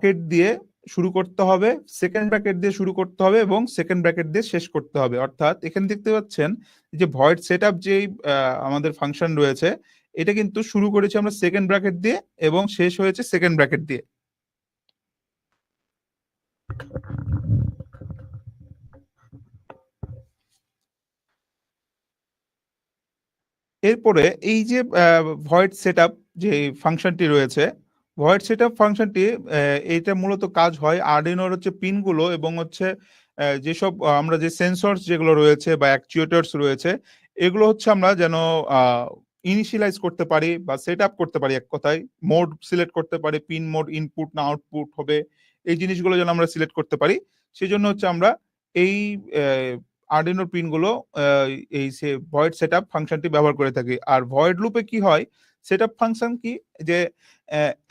Bracket দিয়ে শুরু করতে হবে, সেকেন্ড ব্র্যাকেট দিয়ে শুরু করতে হবে এবং সেকেন্ড ব্র্যাকেট দিয়ে শেষ করতে হবে। অর্থাৎ এখানে দেখতে পাচ্ছেন যে ভয়েড সেটআপ যেই আমাদের ফাংশন রয়েছে, এটা কিন্তু শুরু করেছি আমরা সেকেন্ড ব্র্যাকেট দিয়ে এবং শেষ হয়েছে সেকেন্ড ব্র্যাকেট দিয়ে। এরপরে এই যে ভয়েড সেটআপ যে ফাংশনটি রয়েছে, ভয়েড সেটআপ ফাংশনটি এইটা মূলত কাজ হয় আরডিনোর হচ্ছে পিনগুলো এবং হচ্ছে যেসব আমরা যে সেন্সরস যেগুলো রয়েছে বা অ্যাকচুয়েটরস রয়েছে, এগুলো হচ্ছে আমরা যেন ইনিশিয়ালাইজ করতে পারি বা সেট আপ করতে পারি, এক কথায় মোড সিলেক্ট করতে পারি, পিন মোড ইনপুট না আউটপুট হবে, এই জিনিসগুলো যেন আমরা সিলেক্ট করতে পারি। সেজন্য হচ্ছে আমরা এই আরডিনোর পিনগুলো এই ভয়েড সেটআপ ফাংশনটি ব্যবহার করে থাকি। আর ভয়েড লুপে কি হয়, সেটআপ ফাংশন কি, যে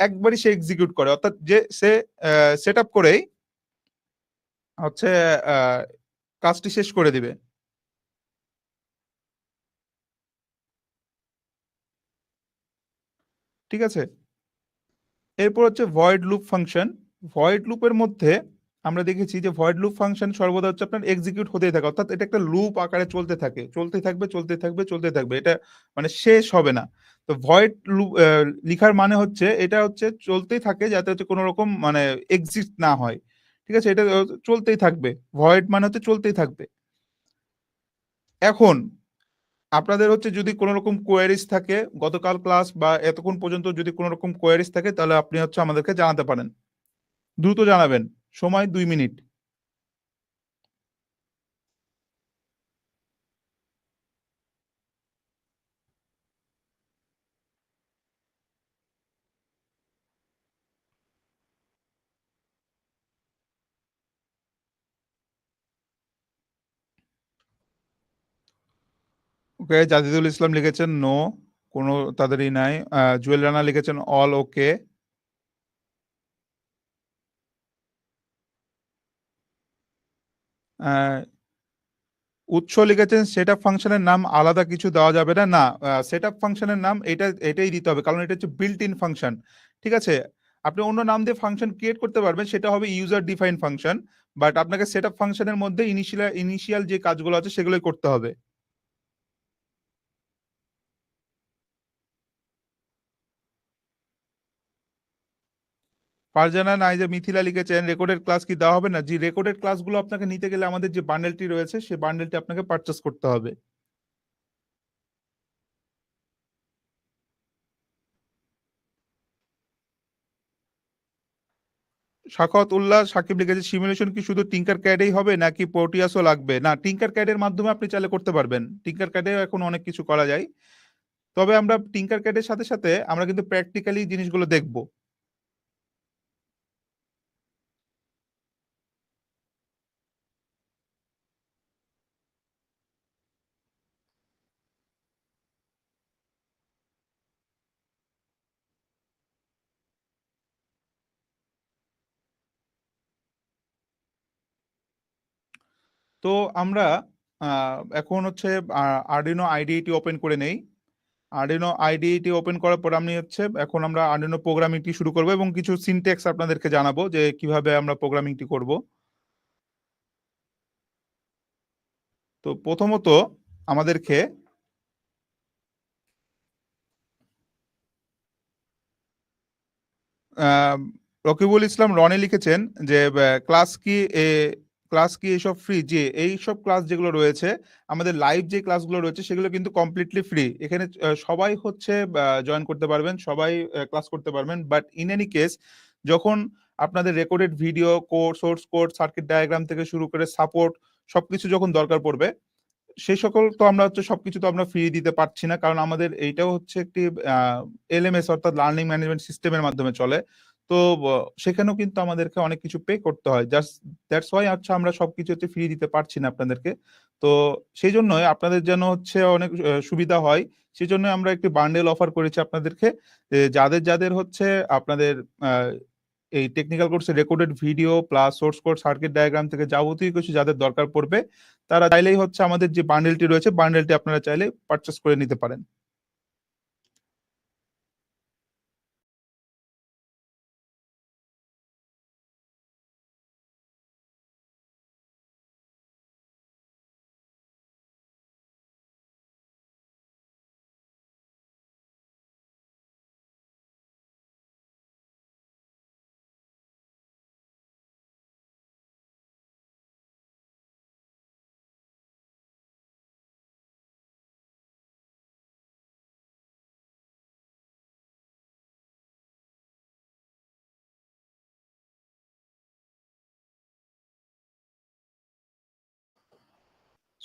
একবারই সে এক্সিকিউট করে, অর্থাৎ যে সে সেটআপ করেই হচ্ছে আহ, কাজটি শেষ করে দিবে। ঠিক আছে, এরপর হচ্ছে ভয়েড লুপ ফাংশন। ভয়েড লুপের মধ্যে আমরা দেখেছি যে ভয়েড লুপ ফাংশন সর্বদা হচ্ছে আপনার এক্সিকিউট হতেই থাকে, অর্থাৎ এটা একটা লুপ আকারে চলতে থাকে, চলতে থাকবে চলতে থাকবে চলতে থাকবে, এটা মানে শেষ হবে না। তো ভয়েড লুপ লিখার মানে হচ্ছে এটা হচ্ছে চলতেই থাকে, যাতে হচ্ছে কোনো রকম মানে এক্সিট না হয়। ঠিক আছে, এটা চলতেই থাকবে, ভয়েড মানে হচ্ছে চলতেই থাকবে। এখন আপনাদের হচ্ছে যদি কোনো রকম কোয়ারিজ থাকে, গতকাল ক্লাস বা এতক্ষণ পর্যন্ত যদি কোনো রকম কোয়ারিজ থাকে, তাহলে আপনি হচ্ছে আমাদেরকে জানাতে পারেন, দ্রুত জানাবেন, সময় 2 মিনিট। ওকে, জাহিদুল ইসলাম লিখেছেন নো, কোনো তাদেরই নাই। জুয়েল রানা লিখেছেন অল ওকে। উৎস লিখেছেন সেটআপ ফাংশনের নাম আলাদা কিছু দেওয়া যাবে না। না, সেটআপ ফাংশনের নাম এটাই দিতে হবে, কারণ এটা হচ্ছে বিল্ট ইন ফাংশন। ঠিক আছে, আপনি অন্য নাম দিয়ে ফাংশন ক্রিয়েট করতে পারবেন, সেটা হবে ইউজার ডিফাইন ফাংশন, বাট আপনাকে সেটআপ ফাংশনের মধ্যে ইনিশিয়াল যে কাজগুলো আছে সেগুলোই করতে হবে। ফারজানা নাইজা মিথিলা লিখেছেন রেকর্ডেড ক্লাস কি দেওয়া হবে না? জি, রেকর্ডেড ক্লাসগুলো আপনাকে নিতে গেলে আমাদের যে বান্ডেলটি রয়েছে সেই বান্ডেলটি আপনাকে পারচেস করতে হবে। শাখাওয়াত উল্লাহ সাকিব লিখেছে সিমুলেশন কি শুধু টিঙ্কার ক্যাডেই হবে নাকি প্রোটিয়াসও লাগবে? না, টিঙ্কার ক্যাডের মাধ্যমে আপনি চাইলে করতে পারবেন, টিঙ্কার ক্যাডে এখন অনেক কিছু করা যায়। তবে আমরা টিঙ্কার ক্যাডের সাথে সাথে আমরা কিন্তু প্র্যাকটিক্যালি জিনিসগুলো দেখব। তো আমরা এখন হচ্ছে আরডিনো আইডিইটি ওপেন করে নেই। আরডিনো আইডিইটি ওপেন করার পর আমি হচ্ছে এখন আমরা আরডিনো প্রোগ্রামিংটি শুরু করব এবং কিছু সিনট্যাক্স আপনাদেরকে জানাবো যে কিভাবে আমরা প্রোগ্রামিংটি করব। তো প্রথমত আমাদেরকে আহ, রকিবুল ইসলাম রনি লিখেছেন যে ক্লাস কি এ ক্লাস কি এসব ফ্রি? যে এইসব ক্লাস যেগুলো রয়েছে, আমাদের লাইভ যে ক্লাসগুলো রয়েছে সেগুলো কিন্তু কমপ্লিটলি ফ্রি। এখানে সবাই হচ্ছে জয়েন করতে পারবেন, সবাই ক্লাস করতে পারবেন, বাট ইন এনি কেস যখন আপনাদের recorded video code, source code, circuit diagram থেকে শুরু করে সাপোর্ট সবকিছু যখন দরকার পড়বে, সেই সকল তো আমরা হচ্ছে সবকিছু তো আমরা ফ্রি দিতে পারছি না, কারণ আমাদের এইটাও হচ্ছে একটি এলএমএস অর্থাৎ লার্নিং ম্যানেজমেন্ট সিস্টেমের মাধ্যমে চলে। তো সেখানেও কিন্তু আমাদেরকে অনেক কিছু পে করতে হয়, জাস্ট দ্যাটস ওয়াই হচ্ছে আমরা সবকিছু হচ্ছে ফ্রি দিতে পারছি না আপনাদেরকে। তো সেই জন্যই আপনাদের যেন হচ্ছে অনেক সুবিধা হয়, সেই জন্য আমরা একটি বান্ডেল অফার করেছি আপনাদেরকে, যে যাদের যাদের হচ্ছে আপনাদের আহ, এই টেকনিক্যাল কোর্সে recorded video plus source code, circuit diagram থেকে যাবতীয় কিছু যাদের দরকার পড়বে, তারা চাইলেই হচ্ছে আমাদের যে বান্ডেলটি রয়েছে বান্ডেলটি আপনারা চাইলে পারচেস করে নিতে পারেন।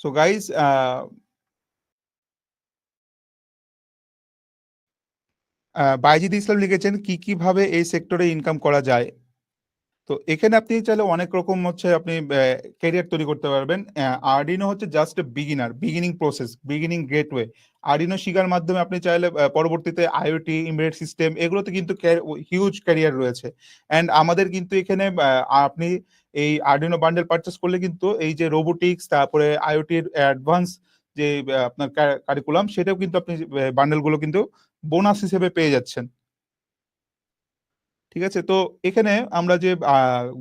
সো গাইজ, বাইজিদ ইসলাম লিখেছেন কি কিভাবে এই সেক্টরে ইনকাম করা যায়। তো এখানে আপনি চাইলে অনেক রকম হচ্ছে আপনি ক্যারিয়ার তৈরি করতে পারবেন। আরডিনো হচ্ছে just beginning process, beginning gateway. Arduino শিখার মাধ্যমে আপনি চাইলে পরবর্তীতে আইওটি, এমবেডেড সিস্টেম, এগুলোতে কিন্তু হিউজ ক্যারিয়ার রয়েছে। অ্যান্ড আমাদের কিন্তু এখানে আপনি এই আরডিনো বান্ডেল পারচেস করলে কিন্তু এই যে রোবোটিক্স, তারপরে আইওটির অ্যাডভান্স যে আপনার কারিকুলাম, সেটাও কিন্তু আপনি বান্ডেলগুলো কিন্তু বোনাস হিসেবে পেয়ে যাচ্ছেন। ঠিক আছে, তো এখানে আমরা যে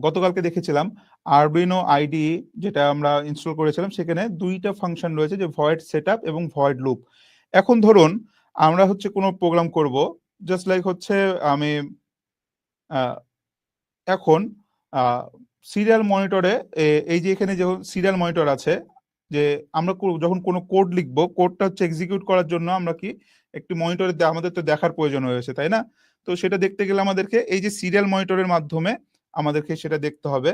গতকালকে দেখেছিলাম আরডুইনো আইডি, যেটা আমরা ইনস্টল করেছিলাম, সেখানে দুইটা ফাংশন রয়েছে, যে ভয়েড সেটআপ এবং ভয়েড লুপ। এখন ধরুন আমরা হচ্ছে কোনো প্রোগ্রাম করব, জাস্ট লাইক হচ্ছে আমি আহ, এখন সিরিয়াল মনিটরে, এই যে এখানে যখন সিরিয়াল মনিটর আছে, যে আমরা যখন কোনো কোড লিখবো, কোডটা হচ্ছে এক্সিকিউট করার জন্য আমরা কি একটি মনিটরে আমাদের তো দেখার প্রয়োজন হয়েছে, তাই না? তো সেটা দেখতে গেলে আমাদেরকে এই যে সিরিয়াল মনিটরের মাধ্যমে আমাদেরকে সেটা দেখতে হবে।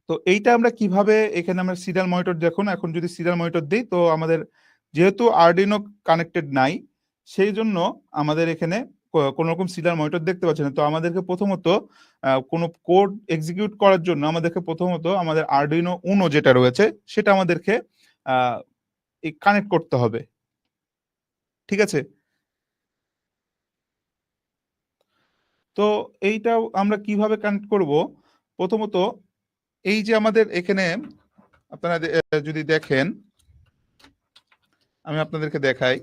তো এইটা আমরা কিভাবে, এখানে আমরা সিরিয়াল মনিটর, দেখুন এখন যদি সিরিয়াল মনিটর দিই, তো আমাদের যেহেতু আরডিনো কানেক্টেড নাই, সেই জন্য আমাদের এখানে কোনো রকম সিরিয়াল মনিটর দেখতে পাচ্ছি না। তো আমাদেরকে প্রথমত কোনো কোড এক্সিকিউট করার জন্য আমাদেরকে প্রথমত আমাদের আরডিনো উনো যেটা রয়েছে, সেটা আমাদেরকে কানেক্ট করতে হবে। ঠিক আছে, তো এইটাও আমরা কিভাবে কানেক্ট করব? প্রথমত এই যে আমাদের এখানে আপনারা যদি দেখেন, আমি আপনাদেরকে দেখাই।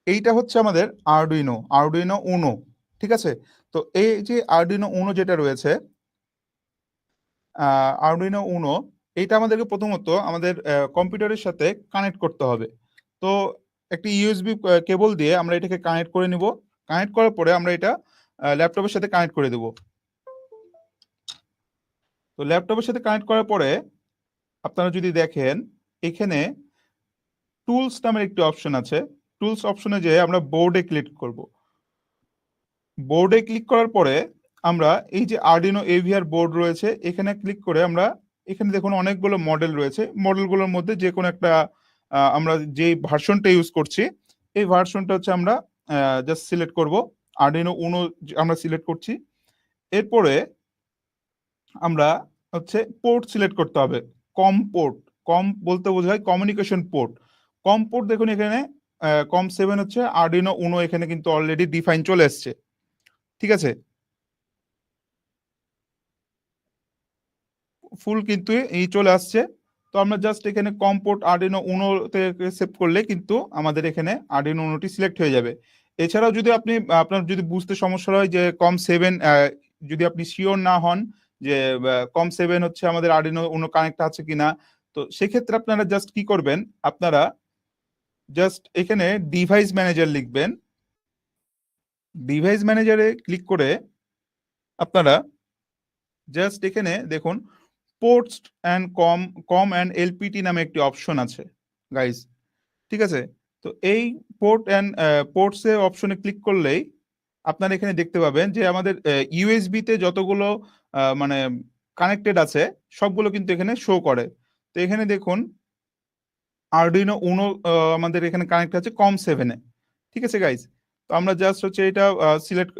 এইটা হচ্ছে আমাদের আরডুইনো উনো। ঠিক আছে, তো এই যে আরডুইনো উনো যেটা রয়েছে, আরডুইনো উনো, এইটা আমাদেরকে প্রথমত আমাদের কম্পিউটারের সাথে কানেক্ট করতে হবে। তো একটি ইউএসবি কেবল দিয়ে আমরা এটাকে কানেক্ট করে নিব। কানেক্ট করার পরে আমরা এটা ল্যাপটপের সাথে কানেক্ট করে দেব। তো ল্যাপটপের সাথে কানেক্ট করার পরে আপনারা যদি দেখেন, এখানে টুলস নামের একটি অপশন আছে। টুলস অপশনে যেয়ে আমরা বোর্ডে ক্লিক করব। বোর্ডে ক্লিক করার পরে আমরা এই যে আরডিনো এভিআর বোর্ড রয়েছে, এখানে ক্লিক করে আমরা, এখানে দেখুন অনেকগুলো মডেল রয়েছে। মডেলগুলোর মধ্যে যে কোনো একটা আমরা যে ভার্সনটা ইউজ করছি, এই ভার্সনটা হচ্ছে আমরা জাস্ট সিলেক্ট করব। আরডিনো উনো আমরা সিলেক্ট করছি। এরপরে আমরা হচ্ছে পোর্ট সিলেক্ট করতে হবে। কম পোর্ট, কম বলতে বোঝায় কমিউনিকেশন পোর্ট। কম পোর্ট দেখুন এখানে কম 7 হচ্ছে আরডিনো উনো, এখানে কিন্তু অলরেডি ডিফাইন চলে এসছে। ঠিক আছে, ফুল কিন্তু এই চলে আসছে। তো আমরা জাস্ট এখানে কম পোর্ট আরডিনো উনোতে সেভ করলে কিন্তু আমাদের এখানে আরডিনো উনোটি সিলেক্ট হয়ে যাবে। এছাড়াও যদি আপনি, আপনার যদি বুঝতে সমস্যা হয় যে কম 7, যদি আপনি শিওর না হন যে কম 7 হচ্ছে আমাদের আরডিনো উনো কানেক্ট আছে কিনা, তো সেক্ষেত্রে আপনারা জাস্ট কি করবেন, আপনারা জাস্ট এখানে ডিভাইস ম্যানেজার লিখবেন। ডিভাইস ম্যানেজারে ক্লিক করে আপনারা জাস্ট এখানে দেখুন ports and com and LPT নামে একটি অপশন আছে গাইজ। ঠিক আছে, তো এই পোর্টস এর অপশনে ক্লিক করলেই আপনারা এখানে দেখতে পাবেন যে আমাদের ইউএসবি তে যতগুলো মানে কানেক্টেড আছে, সবগুলো কিন্তু এখানে শো করে। তো এখানে দেখুন আরডুইনো উনো আমাদের এখানে কানেক্ট আছে কম 7-এ। ঠিক আছে গাইজ, তো আমরা জাস্ট হচ্ছে এটা সিলেক্ট,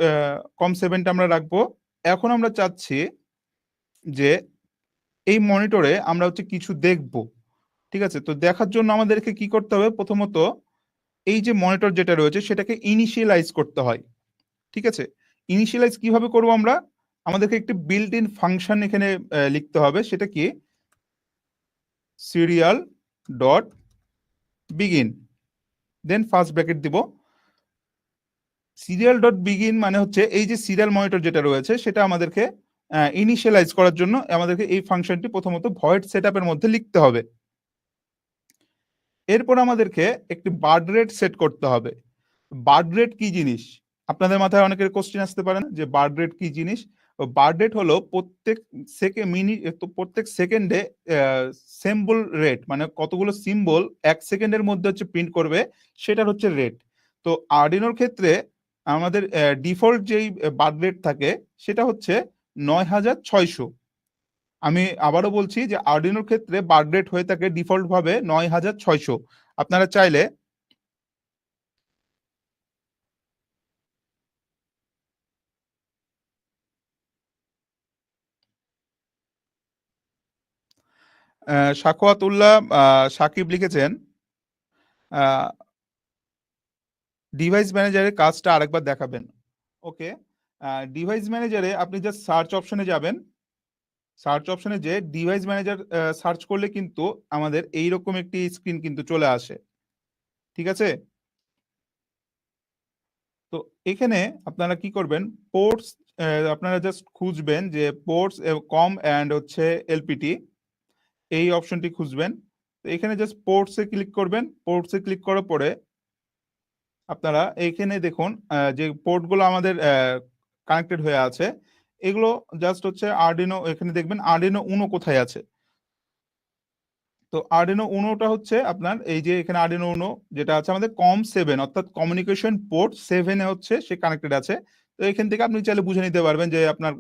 কম 7টা আমরা রাখবো। এখন আমরা চাচ্ছি যে এই মনিটরে আমরা হচ্ছে কিছু দেখব। ঠিক আছে, তো দেখার জন্য আমাদেরকে কি করতে হবে? প্রথমত এই যে মনিটর যেটা রয়েছে, সেটাকে ইনিশিয়ালাইজ করতে হয়। ঠিক আছে, ইনিশিয়ালাইজ কিভাবে করব আমরা? আমাদেরকে একটি বিল্ট ইন ফাংশন এখানে লিখতে হবে। সেটা কি? সিরিয়াল ডট বিগিন, দেন ফার্স্ট ব্র্যাকেট দিব। সিরিয়াল ডট বিগিন মানে হচ্ছে এই যে সিরিয়াল মনিটর যেটা রয়েছে, সেটা আমাদেরকে ইনিশিয়ালাইজ করার জন্য আমাদেরকে এই ফাংশনটি প্রথমত ভয়েড সেটআপের মধ্যে লিখতে হবে। এরপর আমাদেরকে একটি বার্ড রেট সেট করতে হবে। বার্ড রেট কি জিনিস? আপনাদের মাথায় অনেকের কোশ্চেন আসতে পারেন যে বার্ড রেট কি জিনিস। বার্ড রেট হলো প্রত্যেক সেকেন্ডে সিম্বল রেট, মানে কতগুলো সিম্বল 1 সেকেন্ডের মধ্যে হচ্ছে প্রিন্ট করবে, সেটার হচ্ছে রেট। তো আরডিনোর ক্ষেত্রে আমাদের ডিফল্ট যেই বার্থ রেট থাকে সেটা হচ্ছে 9600। আমি আবারও বলছি যে আর্ডিনোর ক্ষেত্রে বার্থ রেট হয়ে থাকে ডিফল্ট ভাবে 9600। আপনারা চাইলে সাখাওয়াতুল্লাহ সাকিব লিখেছেন ডিভাইস ম্যানেজারের কাজটা আরেকবার দেখাবেন। ওকে, ডিভাইস ম্যানেজারে আপনি জাস্ট সার্চ অপশনে যাবেন। সার্চ অপশনে যে ডিভাইস ম্যানেজার সার্চ করলে কিন্তু আমাদের এইরকম একটি স্ক্রিন কিন্তু চলে আসে। ঠিক আছে, তো এখানে আপনারা কি করবেন, পোর্টস আপনারা জাস্ট খুঁজবেন যে পোর্টস কম অ্যান্ড হচ্ছে এলপিটি, এই অপশনটি খুঁজবেন। তো এখানে জাস্ট পোর্টসে ক্লিক করবেন। পোর্টসে ক্লিক করার পরে আপনারা এইখানে দেখুন যে পোর্টগুলো আমাদের কানেক্টেড হয়ে আছে, এগুলো জাস্ট হচ্ছে আরডিনো। এখানে দেখবেন আরডিনো উনো কোথায় আছে। তো আরডিনো উনোটা হচ্ছে আপনার এই যে এখানে আরডিনো উনো যেটা আছে আমাদের COM7, অর্থাৎ কমিউনিকেশন পোর্ট 7-এ হচ্ছে সে কানেক্টেড আছে। তো এখান থেকে আপনি চাইলে বুঝে নিতে পারবেন যে আপনার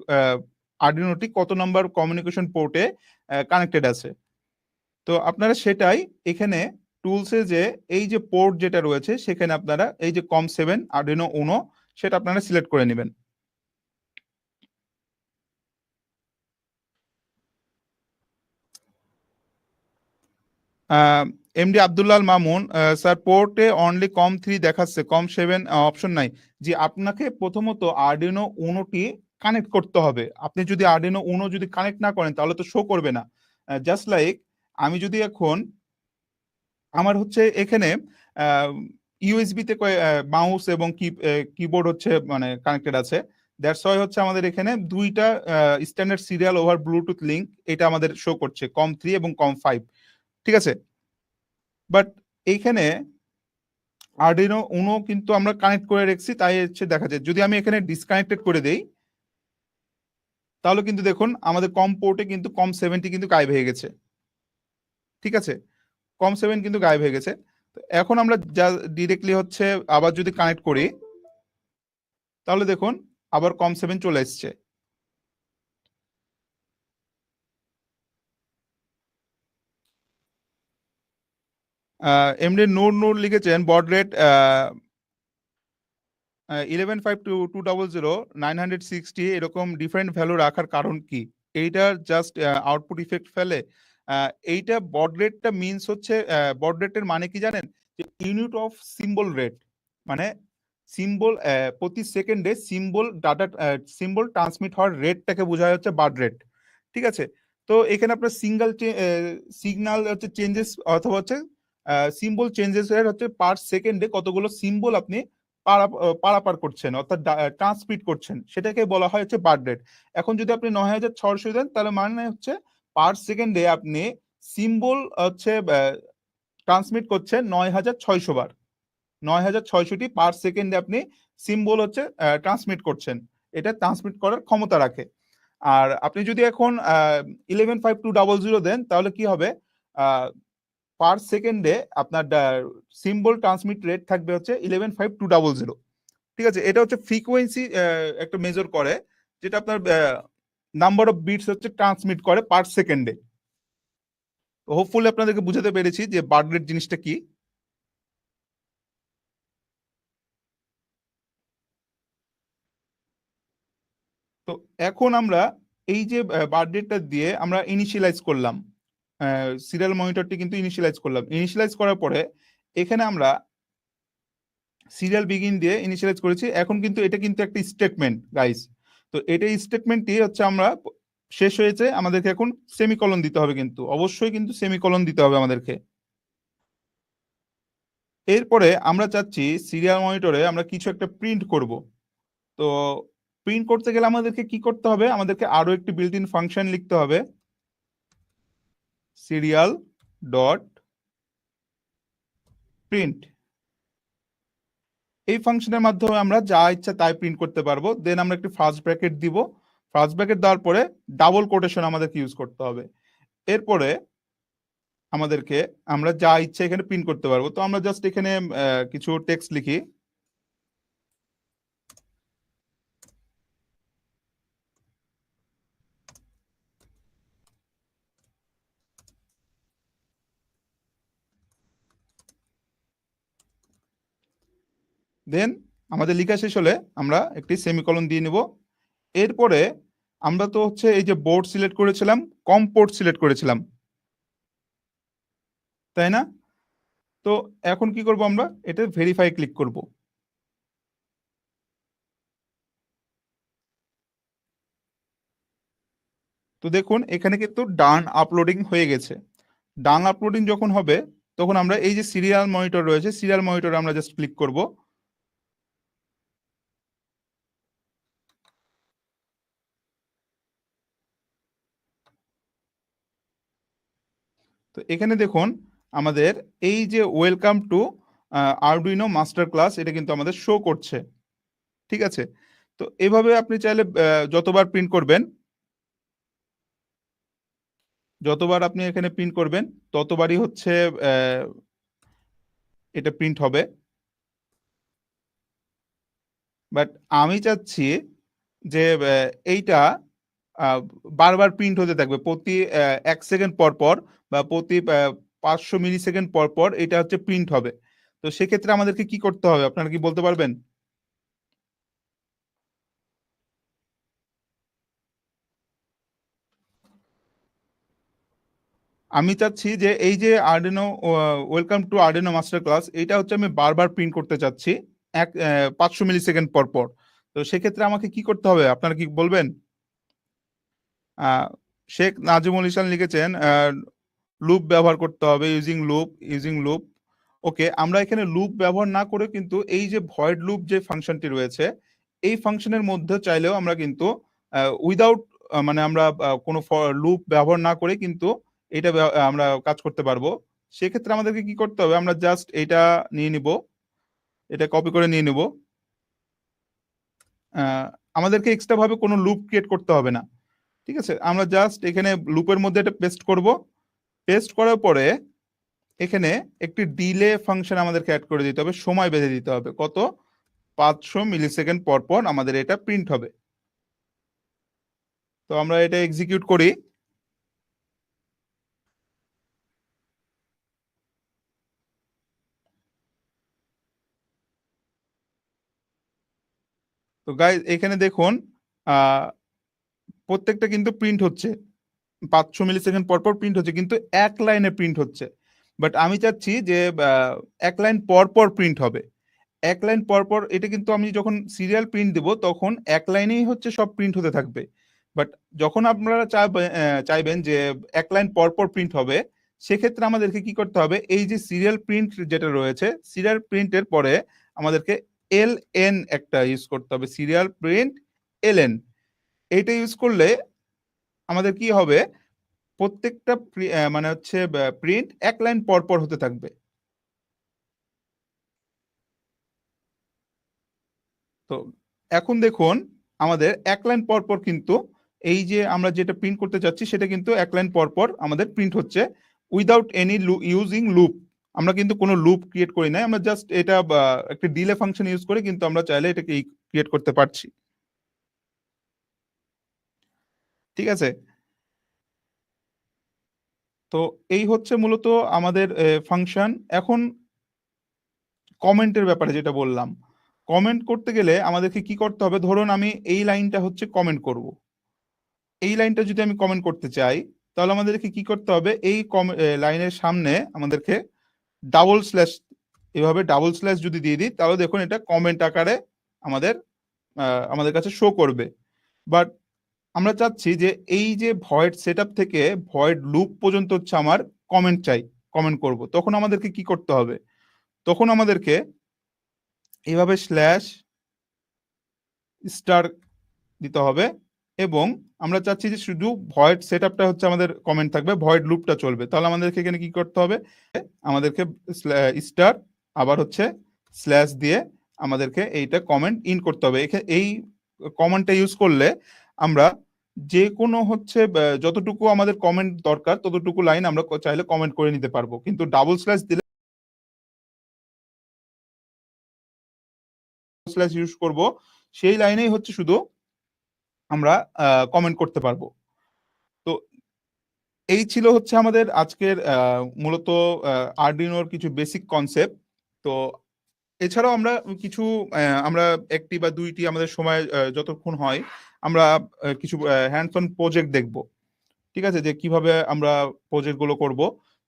আরডিনোটি কত নম্বর কমিউনিকেশন পোর্টে কানেক্টেড আছে। তো আপনারা সেটাই এখানে টুলসে যে এই যে পোর্ট যেটা রয়েছে সেখানে আপনারা এই যে COM7 আরডিনো উনো সেটা আপনারা সিলেক্ট করে নেবেন। এমডি আব্দুল্লাহ মামুন, স্যার পোর্টে অনলি COM3 দেখাচ্ছে, COM7 অপশন নাই। যে আপনাকে প্রথমত আরডিনো উনোটি কানেক্ট করতে হবে। আপনি যদি আরডিনো উনো যদি কানেক্ট না করেন তাহলে তো শো করবে না। জাস্ট লাইক আমি যদি এখন আমার হচ্ছে এখানে ইউএসবি তে মাউস এবং কিবোর্ড হচ্ছে মানে কানেক্টেড আছে, দ্যাটস ওয়াই হচ্ছে আমাদের এখানে দুইটা standard serial over Bluetooth link এটা আমাদের শো করছে COM3 এবং COM5। ঠিক আছে, বাট এইখানে আরডিনো উনো কিন্তু আমরা কানেক্ট করে রেখেছি, তাই হচ্ছে দেখা যায়। যদি আমি এখানে ডিসকানেক্টেড করে দেই তাহলে কিন্তু দেখুন আমাদের কম পোর্টে কিন্তু COM7টি কিন্তু গায়েব হয়ে গেছে। ঠিক আছে, COM7 কিন্তু গায়েব হয়ে গেছে। তো এখন আমরা যা ডিরেক্টলি হচ্ছে আবার যদি কানেক্ট করি তাহলে দেখুন আবার COM7 চলে এসছে। এমডি নূর নূর লিখেছেন বড রেট 1152200960 এরকম ডিফারেন্ট ভ্যালু রাখার কারণ কি? এইটা জাস্ট আউটপুট ইফেক্ট ফেলে। এইটা বড রেটটা মিনস হচ্ছে বড রেটের মানে কি জানেন? যে ইউনিট অফ সিম্বল রেট, মানে সিম্বল প্রতি সেকেন্ডে সিম্বল ট্রান্সমিট হওয়ার রেটটাকে বোঝায় হচ্ছে বার্ড রেট। ঠিক আছে, তো এখানে আপনার সিগন্যাল হচ্ছে চেঞ্জেস অথবা হচ্ছে সিম্বল চেঞ্জেস এর হচ্ছে পার সেকেন্ডে কতগুলো সিম্বল আপনি পারাপার করছেন অর্থাৎ ট্রান্সমিট করছেন, সেটাকে বলা হয় হচ্ছে বার্ড রেট। এখন যদি আপনি 9600 দেন তাহলে মানে হচ্ছে পার সেকেন্ডে আপনি সিম্বল হচ্ছে ট্রান্সমিট করছেন 9600 বার। 9600টি পার সেকেন্ডে আপনি সিম্বল হচ্ছে ট্রান্সমিট করছেন, এটা ট্রান্সমিট করার ক্ষমতা রাখে। আর আপনি যদি এখন 115200 দেন তাহলে কি হবে, পার সেকেন্ডে আপনার সিম্বল ট্রান্সমিট রেট থাকবে হচ্ছে 115200। ঠিক আছে, এটা হচ্ছে ফ্রিকোয়েন্সি একটা মেজর করে, যেটা আপনার নাম্বার অফ বিটস হচ্ছে ট্রান্সমিট করে পার সেকেন্ডে। হোপফুলি আপনাদেরকে বুঝাতে পেরেছি যে বার্ড রেট জিনিসটা কি। তো এখন আমরা এই যে বার্ড রেটটা দিয়ে আমরা ইনিশিয়ালাইজ করলাম, সিরিয়াল মনিটরটি কিন্তু ইনিশিয়ালাইজ করলাম। ইনিশিয়ালাইজ করার পরে এখানে আমরা সিরিয়াল বিগিন দিয়ে ইনিশিয়ালাইজ করেছি। এখন কিন্তু এটা কিন্তু একটা স্টেটমেন্ট গাইস। তো এটা স্টেটমেন্টটি হচ্ছে আমরা শেষ হয়েছে, আমাদেরকে এখন সেমিকলন দিতে হবে, কিন্তু অবশ্যই কিন্তু সেমিকলন দিতে হবে আমাদেরকে। এরপরে আমরা চাচ্ছি সিরিয়াল মনিটরে আমরা কিছু একটা প্রিন্ট করব। তো প্রিন্ট করতে গেলে আমাদেরকে কি করতে হবে, আমাদেরকে আরো একটি বিল্ট ইন ফাংশন লিখতে হবে, সিরিয়াল ডট প্রিন্ট। এই ফাংশনের মাধ্যমে আমরা যা ইচ্ছা তাই প্রিন্ট করতে পারবো। দেন আমরা একটি ফার্স্ট ব্র্যাকেট দিব। ফার্স্ট ব্র্যাকেট দেওয়ার পরে ডাবল কোটেশন আমাদেরকে ইউজ করতে হবে। এরপরে আমাদেরকে আমরা যা ইচ্ছা এখানে প্রিন্ট করতে পারবো। তো আমরা জাস্ট এখানে কিছু টেক্সট লিখি, দেন আমাদের লেখা শেষ হলে আমরা একটি সেমিকলন দিয়ে নিব। এরপরে আমরা তো হচ্ছে এই যে বোর্ড সিলেক্ট করেছিলাম, কম পোর্ট সিলেক্ট করেছিলাম, তাই না? তো এখন কি করব, আমরা এটা ভেরিফাই ক্লিক করব। তো দেখুন এখানে কিন্তু ডান আপলোডিং হয়ে গেছে। ডান আপলোডিং যখন হবে তখন আমরা এই যে সিরিয়াল মনিটর রয়েছে, সিরিয়াল মনিটরে আমরা জাস্ট ক্লিক করব। তো এখানে দেখুন আমাদের এই যে welcome to Arduino master class, এটা কিন্তু আমাদের শো করছে। ঠিক আছে, তো এভাবে আপনি চাইলে যতবার প্রিন্ট করবেন, যতবার আপনি এখানে প্রিন্ট করবেন ততবারই হচ্ছে এটা প্রিন্ট হবে। বাট আমি চাচ্ছি যে এইটা বারবার প্রিন্ট হতে থাকবে, প্রতি 1 সেকেন্ড পর পর বা প্রতি 500 মিলি সেকেন্ড পর পর এটা হচ্ছে প্রিন্ট হবে। তো সেক্ষেত্রে আমাদেরকে কি করতে হবে, আপনারা কি বলতে পারবেন? আমি চাচ্ছি যে এই যে Arduino welcome to Arduino master class, এটা হচ্ছে আমি বারবার প্রিন্ট করতে চাচ্ছি 500 মিলি সেকেন্ড পর পর। তো সেক্ষেত্রে আমাকে কি করতে হবে, আপনারা কি বলবেন? আহ, শেখ নাজিমুল ইসলাম লিখেছেন লুপ ব্যবহার করতে হবে, ইউজিং লুপ। ওকে, আমরা এখানে লুপ ব্যবহার না করে কিন্তু এই যে ভয়েড লুপ যে ফাংশনটি রয়েছে, এই ফাংশনের মধ্যে চাইলেও আমরা কিন্তু উইদাউট মানে আমরা কোনো লুপ ব্যবহার না করে কিন্তু এটা আমরা কাজ করতে পারবো। সেক্ষেত্রে আমাদেরকে কি করতে হবে, আমরা জাস্ট এটা নিয়ে নিব, এটা কপি করে নিয়ে নিব। আহ, আমাদেরকে এক্সট্রা ভাবে কোনো লুপ ক্রিয়েট করতে হবে না। ঠিক আছে, আমরা জাস্ট এখানে লুপের মধ্যে এটা পেস্ট করব। পেস্ট করার পরে এখানে একটি ডিলে ফাংশন আমাদেরকে অ্যাড করে দিতে হবে, সময় বেঁধে দিতে হবে কত, 500 মিলি সেকেন্ড পর পর আমাদের এটা প্রিন্ট হবে। তো আমরা এটা এক্সিকিউট করি। তো গাইজ এখানে দেখুন আহ প্রত্যেকটা কিন্তু প্রিন্ট হচ্ছে, 500 মিলি সেকেন্ড পর পর প্রিন্ট হচ্ছে, কিন্তু এক লাইনে প্রিন্ট হচ্ছে। বাট আমি চাচ্ছি যে এক লাইন পর পর প্রিন্ট হবে। এক লাইন পর পর এটা কিন্তু আমি যখন সিরিয়াল প্রিন্ট দেব তখন এক লাইনেই হচ্ছে সব প্রিন্ট হতে থাকবে। বাট যখন আপনারা চাইবেন যে এক লাইন পর পর প্রিন্ট হবে, সেক্ষেত্রে আমাদেরকে কি করতে হবে, এই যে সিরিয়াল প্রিন্ট যেটা রয়েছে, সিরিয়াল প্রিন্টের পরে আমাদেরকে এল এন একটা ইউজ করতে হবে, সিরিয়াল প্রিন্ট এল এন। এইটা ইউজ করলে আমাদের কি হবে, প্রত্যেকটা মানে হচ্ছে প্রিন্ট এক লাইন পর পর হতে থাকবে। তো এখন দেখুন আমাদের এক লাইন পর পর কিন্তু এই যে আমরা যেটা প্রিন্ট করতে চাচ্ছি সেটা কিন্তু এক লাইন পর পর আমাদের প্রিন্ট হচ্ছে উইদাউট এনি ইউজিং লুপ। আমরা কিন্তু কোনো লুপ ক্রিয়েট করি নাই, আমরা জাস্ট এটা একটা ডিলে ফাংশন ইউজ করে কিন্তু আমরা চাইলে এটাকে ক্রিয়েট করতে পারছি। ঠিক আছে, তো এই হচ্ছে মূলত আমাদের ফাংশন। এখন কমেন্টের ব্যাপারে যেটা বললাম, কমেন্ট করতে গেলে আমাদেরকে কি করতে হবে, ধরুন আমি এই লাইনটা হচ্ছে কমেন্ট করব, এই লাইনটা যদি আমি কমেন্ট করতে চাই তাহলে আমাদেরকে কি করতে হবে, এই লাইনের সামনে আমাদেরকে ডাবল স্ল্যাশ, এভাবে ডাবল স্ল্যাশ যদি দিয়ে দিই তাহলে দেখুন এটা কমেন্ট আকারে আমাদের আমাদের কাছে শো করবে। বাট আমরা চাচ্ছি যে এই যে ভয়েড সেটআপ থেকে ভয়েড লুপ পর্যন্ত হচ্ছে আমার কমেন্ট চাই, কমেন্ট করব, তখন আমাদেরকে কি করতে হবে, তখন আমাদেরকে এইভাবে স্ল্যাশ স্টার দিতে হবে। এবং আমরা চাচ্ছি যে শুধু ভয়েড সেটআপটা হচ্ছে আমাদের কমেন্ট থাকবে, ভয়েড লুপটা চলবে, তাহলে আমাদেরকে এখানে কি করতে হবে, আমাদেরকে স্টার আবার হচ্ছে স্ল্যাশ দিয়ে আমাদেরকে এইটা কমেন্ট ইন করতে হবে। এই কমেন্টটা ইউজ করলে আমরা যে কোনো হচ্ছে যতটুকু আমাদের কমেন্ট দরকার ততটুকু লাইন আমরা চাইলে কমেন্ট করে নিতে পারবো, কিন্তু ডাবল স্ল্যাশ দিলে স্ল্যাশ ইউজ করব, সেই লাইনেই হচ্ছে শুধু আমরা কমেন্ট করতে পারবো। তো এই ছিল হচ্ছে আমাদের আজকের মূলত আরডিনোর কিছু বেসিক কনসেপ্ট। তো এছাড়াও আমরা কিছু আমরা একটি বা দুইটি আমাদের সময় যতক্ষণ হয় আমরা কিছু হ্যান্ডস অন প্রজেক্ট দেখব। ঠিক আছে? যে কিভাবে আমরা প্রজেক্ট গুলো করব।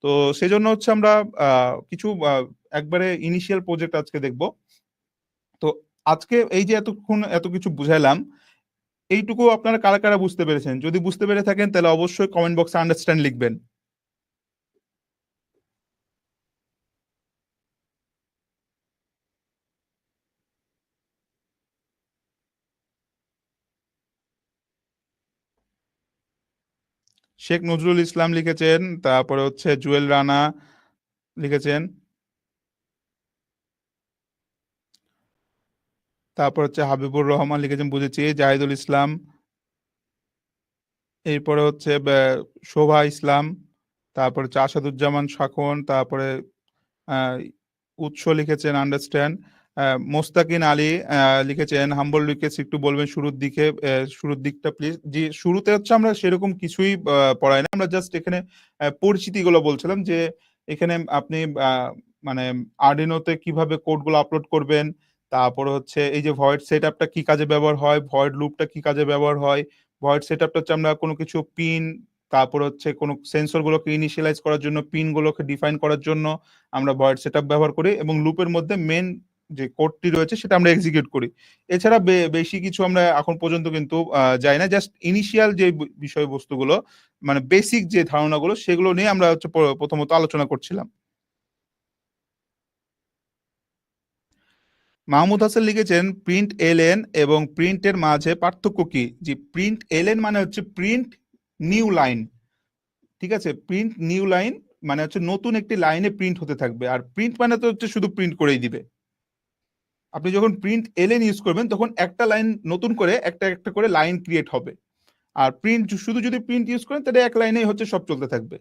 তো সেজন্য হচ্ছে আমরা কিছু একবারে ইনিশিয়াল প্রজেক্ট আজকে দেখব। তো আজকে এই যে এতক্ষণ এত কিছু বুঝাইলাম, এইটুকু আপনারা কারা, কারা বুঝতে পেরেছেন? যদি বুঝতে পেরে থাকেন তাহলে অবশ্যই কমেন্ট বক্সে আন্ডারস্ট্যান্ড লিখবেন। শেখ নজরুল ইসলাম লিখেছেন, তারপরে হচ্ছে জুয়েল রানা লিখেছেন, তারপর হচ্ছে হাবিবুর রহমান লিখেছেন বুঝেছি, জাহিদুল ইসলাম, এরপরে হচ্ছে শোভা ইসলাম, তারপরে হচ্ছে আসাদুজ্জামান শাখন, তারপরে আহ, উৎস লিখেছেন আন্ডারস্ট্যান্ড, মোস্তাকিন আলী লিখেছেন হাম্বল রিকোয়েস্ট একটু বলবেন শুরুর দিকে, শুরুর দিকটা প্লিজ। জি, শুরুতে হচ্ছে আমরা সেরকম কিছুই পড়াই না, আমরা জাস্ট এখানে পরিচিতিগুলো বলছিলাম যে এখানে আপনি মানে আর্ডিনোতে কিভাবে কোডগুলো আপলোড করবেন, তারপরে হচ্ছে এই যে ভয়েড সেটআপটা কি কাজে ব্যবহার হয়, ভয়েড লুপটা কি কাজে ব্যবহার হয়, ভয়েড সেটআপটা হচ্ছে আমরা কোনো কিছু পিন, তারপর হচ্ছে কোনো সেন্সর গুলোকে ইনিশিয়ালাইজ করার জন্য, পিন গুলোকে ডিফাইন করার জন্য আমরা ভয়েড সেটআপ ব্যবহার করি, এবং লুপের মধ্যে মেন যে কোডটি রয়েছে সেটা আমরা এক্সিকিউট করি। এছাড়া বেশি কিছু আমরা এখন পর্যন্ত কিন্তু যাই না, জাস্ট ইনিশিয়াল যে বিষয়বস্তুগুলো মানে বেসিক যে ধারণাগুলো সেগুলো নিয়ে আমরা হচ্ছে প্রথমত আলোচনা করছিলাম। মাহমুদ হাসান লিখেছেন প্রিন্ট এলএন এবং প্রিন্টের মাঝে পার্থক্য কি? যে প্রিন্ট এলএন মানে হচ্ছে প্রিন্ট নিউ লাইন। ঠিক আছে? প্রিন্ট নিউ লাইন মানে হচ্ছে নতুন একটি লাইনে প্রিন্ট হতে থাকবে, আর প্রিন্ট মানে তো হচ্ছে শুধু প্রিন্ট করেই দিবে। আপনি যখন প্রিন্ট এলএন ইউজ করবেন তখন একটা লাইন নতুন করে একটা একটা করে লাইন ক্রিয়েট হবে। আর প্রিন্ট শুধু যদি প্রিন্ট ইউজ করেন তাহলে এক লাইনেই হচ্ছে সব চলতে থাকবে।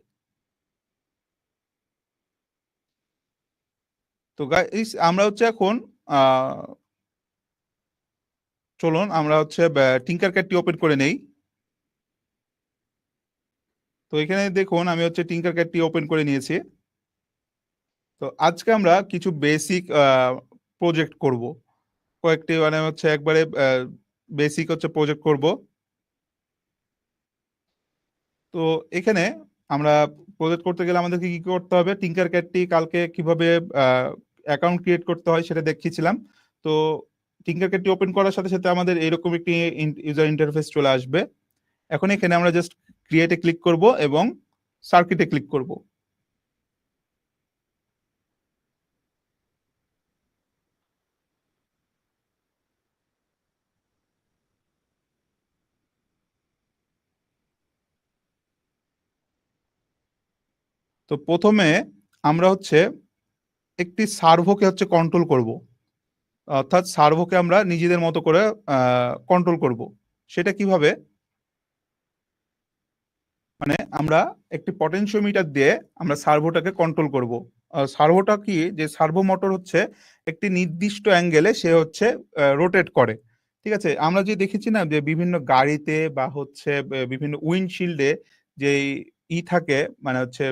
তো গাইস আমরা হচ্ছে এখন আহ চলুন আমরা হচ্ছে টিঙ্কার ক্যাটটি ওপেন করে নেই। তো এখানে দেখুন আমি হচ্ছে টিঙ্কার ক্যাটটি ওপেন করে নিয়েছি। তো আজকে আমরা কিছু বেসিক প্রজেক্ট করব, কয়েকটি মানে হচ্ছে একবারে বেসিক হচ্ছে প্রজেক্ট করব। তো এখানে আমরা প্রজেক্ট করতে গেলে আমাদেরকে কি করতে হবে, টিঙ্কার ক্যাটটি কালকে কিভাবে অ্যাকাউন্ট ক্রিয়েট করতে হয় সেটা দেখিয়েছিলাম। তো টিঙ্কার ক্যাটটি ওপেন করার সাথে সাথে আমাদের এরকম একটি ইউজার ইন্টারফেস চলে আসবে। এখন এখানে আমরা জাস্ট ক্রিয়েটে ক্লিক করব এবং সার্কিটে ক্লিক করব। তো প্রথমে আমরা হচ্ছে একটি সার্ভোকে হচ্ছে কন্ট্রোল করব, অর্থাৎ সার্ভোকে আমরা নিজেদের মতো করে কন্ট্রোল করব। সেটা কিভাবে? মানে আমরা একটি পটেনশিওমিটার দিয়ে আমরা সার্ভোটাকে কন্ট্রোল করব। সার্ভোটা কি, যে সার্ভো মোটর হচ্ছে একটি নির্দিষ্ট অ্যাঙ্গেলে সে হচ্ছে রোটেট করে। ঠিক আছে? আমরা যে দেখেছি না যে বিভিন্ন গাড়িতে বা হচ্ছে বিভিন্ন উইন্ডশিল্ডে যে থাকে, মানে হচ্ছে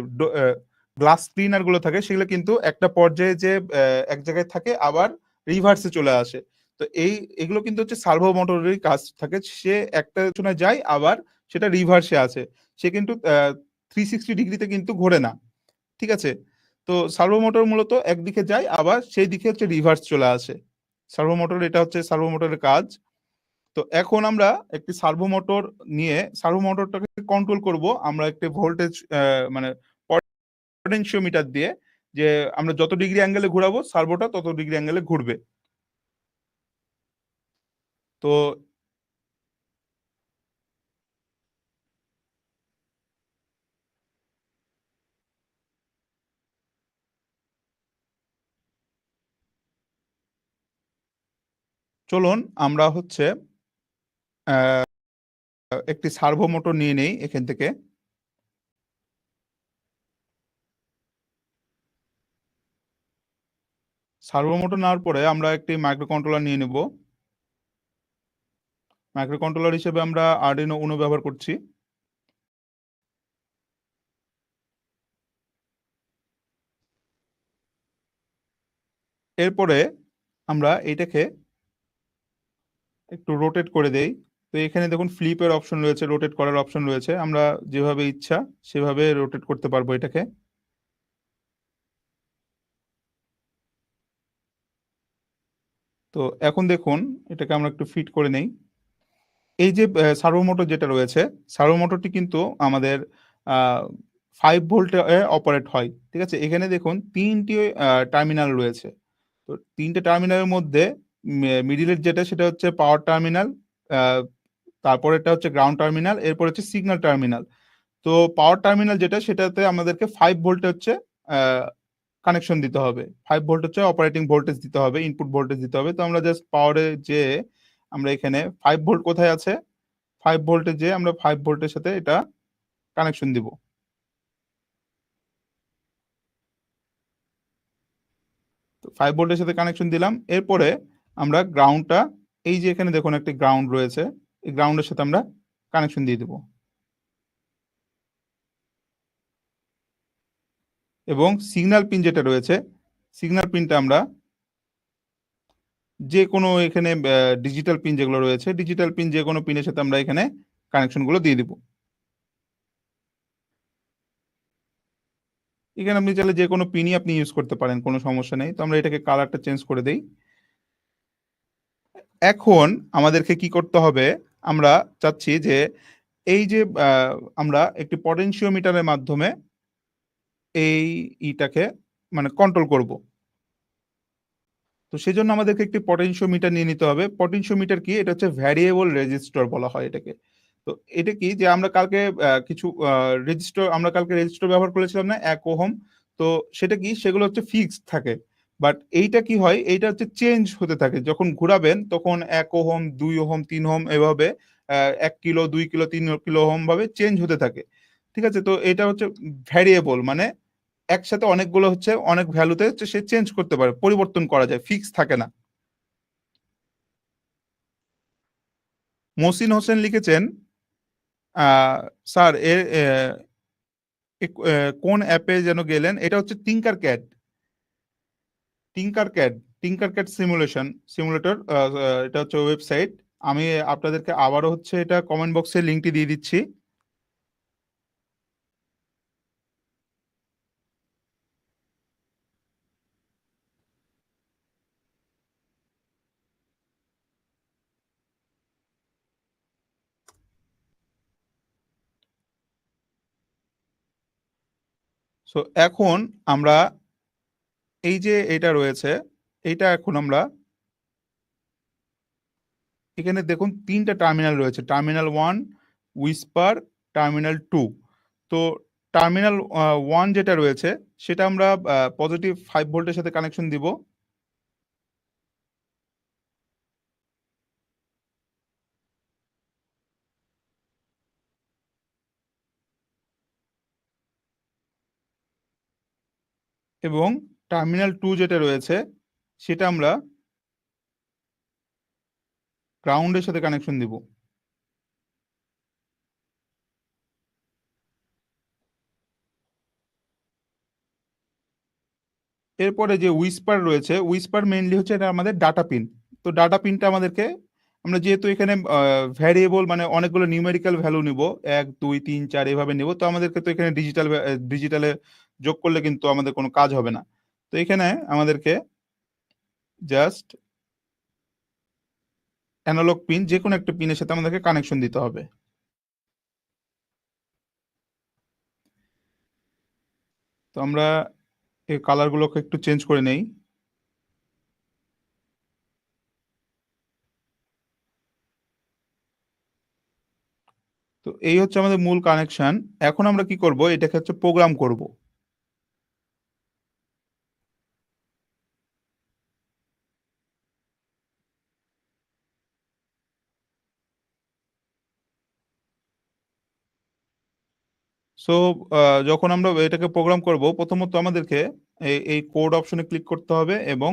গ্লাস ক্লিনার গুলো থাকে, সেগুলো কিন্তু একটা পর্যায়ে যে এক জায়গায় থাকে আবার রিভার্সে চলে আসে। তো এগুলো কিন্তু হচ্ছে সার্ভো মোটরেরই কাজ থাকে, সে একটা পেছনে যায় আবার সেটা রিভার্সে আছে, সে কিন্তু 360 ডিগ্রিতে কিন্তু ঘোরে না। ঠিক আছে? তো সার্ভো মোটর মূলত একদিকে যায় আবার সেই দিকে হচ্ছে রিভার্স চলে আসে। সার্ভো মোটর, এটা হচ্ছে সার্ভো মোটরের কাজ। তো এখন আমরা একটি সার্ভো মোটর নিয়ে সার্ভো মোটরটাকে কন্ট্রোল করব আমরা একটি ভোল্টেজ মানে পটেনশিওমিটার দিয়ে, যে আমরা যত ডিগ্রি অ্যাঙ্গেলে ঘোরাবো সার্ভোটা তত ডিগ্রি অ্যাঙ্গেলে ঘুরবে। তো চলুন আমরা হচ্ছে আহ, একটি সার্ভো মোটর নিয়ে নেই এখান থেকে। সার্ভো মোটর নেওয়ার পরে আমরা একটি মাইক্রো কন্ট্রোলার নিয়ে নেব। মাইক্রো কন্ট্রোলার হিসেবে আমরা আরডিনো উনো ব্যবহার করছি। এরপরে আমরা এটাকে একটু রোটেট করে দেই। তো এখানে দেখুন ফ্লিপের অপশন রয়েছে, রোটেট করার অপশন রয়েছে। আমরা যেভাবে ইচ্ছা সেভাবে রোটেট করতে পারবো এটাকে। তো এখন দেখুন এটাকে আমরা একটু ফিট করে নেই। এই যে সার্ভো মোটর যেটা রয়েছে, সার্ভো মোটরটি কিন্তু আমাদের 5 ভোল্টে অপারেট হয়। ঠিক আছে? এখানে দেখুন ৩টি টার্মিনাল রয়েছে। তো ৩টে টার্মিনালের মধ্যে মিডিলের যেটা সেটা হচ্ছে পাওয়ার টার্মিনাল, আ তারপরেরটা হচ্ছে গ্রাউন্ড টার্মিনাল, এরপর হচ্ছে সিগন্যাল টার্মিনাল। তো পাওয়ার টার্মিনাল যেটা সেটাতে আমাদেরকে 5 ভোল্টে হচ্ছে আ কানেকশন দিতে হবে। 5 ভোল্ট হচ্ছে অপারেটিং ভোল্টেজ দিতে হবে, ইনপুট ভোল্টেজ দিতে হবে। তো আমরা জাস্ট পাওয়ারে যেয়ে আমরা এখানে 5 ভোল্ট কোথায় আছে? 5 ভোল্টে যেয়ে আমরা 5 ভোল্টের সাথে এটা কানেকশন দিব। তো 5 ভোল্টের সাথে কানেকশন দিলাম। এরপরে আমরা গ্রাউন্ডটা, এই যে এখানে দেখুন একটি গ্রাউন্ড রয়েছে। এই গ্রাউন্ডের সাথে আমরা কানেকশন দিয়ে দিব। এবং সিগন্যাল পিন যেটা রয়েছে, সিগন্যাল পিনটা আমরা যেকোনো এখানে ডিজিটাল পিন যেগুলো রয়েছে, ডিজিটাল পিন যেকোনো পিনের সাথে আমরা এখানে কানেকশনগুলো দিয়ে দিব। এখানে আপনি চাইলে যেকোনো পিনই আপনি ইউজ করতে পারেন, কোনো সমস্যা নেই। তো আমরা এটাকে কালারটা চেঞ্জ করে দেই। এখন আমাদেরকে কি করতে হবে? আমরা চাচ্ছি যে এই যে আমরা একটি পটেনশিওমিটারের মাধ্যমে এই ইটাকে মানে কন্ট্রোল করব। তো সেজন্য আমাদেরকে একটি পটেনশিওমিটার নিয়ে নিতে হবে। পটেনশিওমিটার কি? এটা হচ্ছে ভ্যারিয়েবল রেজিস্টর বলা হয় এটাকে। তো এটা কি? যে আমরা কালকে কিছু আমরা কালকে রেজিস্টর ব্যবহার করেছিলাম না? ১ ওহম। তো সেটা কি? সেগুলো হচ্ছে ফিক্সড থাকে। বাট এইটা কি হয়? এইটা হচ্ছে চেঞ্জ হতে থাকে। যখন ঘুরাবেন তখন ১ ওহম, ২ ওহম, ৩ ওহম এভাবে ১ কিলো, ২ কিলো, ৩ কিলো ওহম ভাবে চেঞ্জ হতে থাকে। ঠিক আছে? তো এটা হচ্ছে ভ্যারিয়েবল, মানে একসাথে অনেকগুলো হচ্ছে অনেক ভ্যালুতে হচ্ছে সে চেঞ্জ করতে পারে। পরিবর্তন করা যায়। ফিক্স থাকে না। মহসিন হোসেন লিখেছেন, আ স্যার কোন অ্যাপে যেন গেলেন? এটা হচ্ছে টিঙ্কারক্যাড। টিঙ্কারক্যাড, টিঙ্কারক্যাড সিমুলেটর, এটা হচ্ছে ওয়েবসাইট। আমি আপনাদেরকে আবারও হচ্ছে এটা কমেন্ট বক্সে লিংকটি দিয়ে দিচ্ছি। সো এখন আমরা এই যে এটা রয়েছে, এইটা এখন আমরা এখানে দেখুন ৩ টা টার্মিনাল রয়েছে। Terminal 1, Whisper, terminal 2। তো টার্মিনাল 1 যেটা রয়েছে সেটা আমরা পজিটিভ 5 ভোল্টের সাথে কানেকশন দিব। এবং টার্মিনাল 2 যেটা রয়েছে সেটা আমরা গ্রাউন্ডের সাথে কানেকশন দিব। এরপরে যে হুইসপার রয়েছে, হুইসপার মেইনলি হচ্ছে এটা আমাদের ডাটা পিন। তো ডাটা পিনটা আমাদেরকে, আমরা যেহেতু এখানে ভ্যারিয়েবল মানে অনেকগুলো নিউমেরিক্যাল ভ্যালু নিব, ১, ২, ৩, ৪ এভাবে নিব। তো আমাদেরকে তো এখানে ডিজিটালে যোগ করলে কিন্তু আমাদের কোনো কাজ হবে না। তো এখানে আমাদেরকে জাস্ট অ্যানালগ পিন যেকোনো একটা পিনের সাথে আমাদেরকে কানেকশন দিতে হবে। তো আমরা এই কালারগুলোকে একটু চেঞ্জ করে নেই। তো এই হচ্ছে আমাদের মূল কানেকশন। এখন আমরা কি করব? এটাকে হচ্ছে প্রোগ্রাম করব। সো যখন আমরা এটাকে প্রোগ্রাম করব, প্রথমত আমাদেরকে এই কোড অপশনে ক্লিক করতে হবে এবং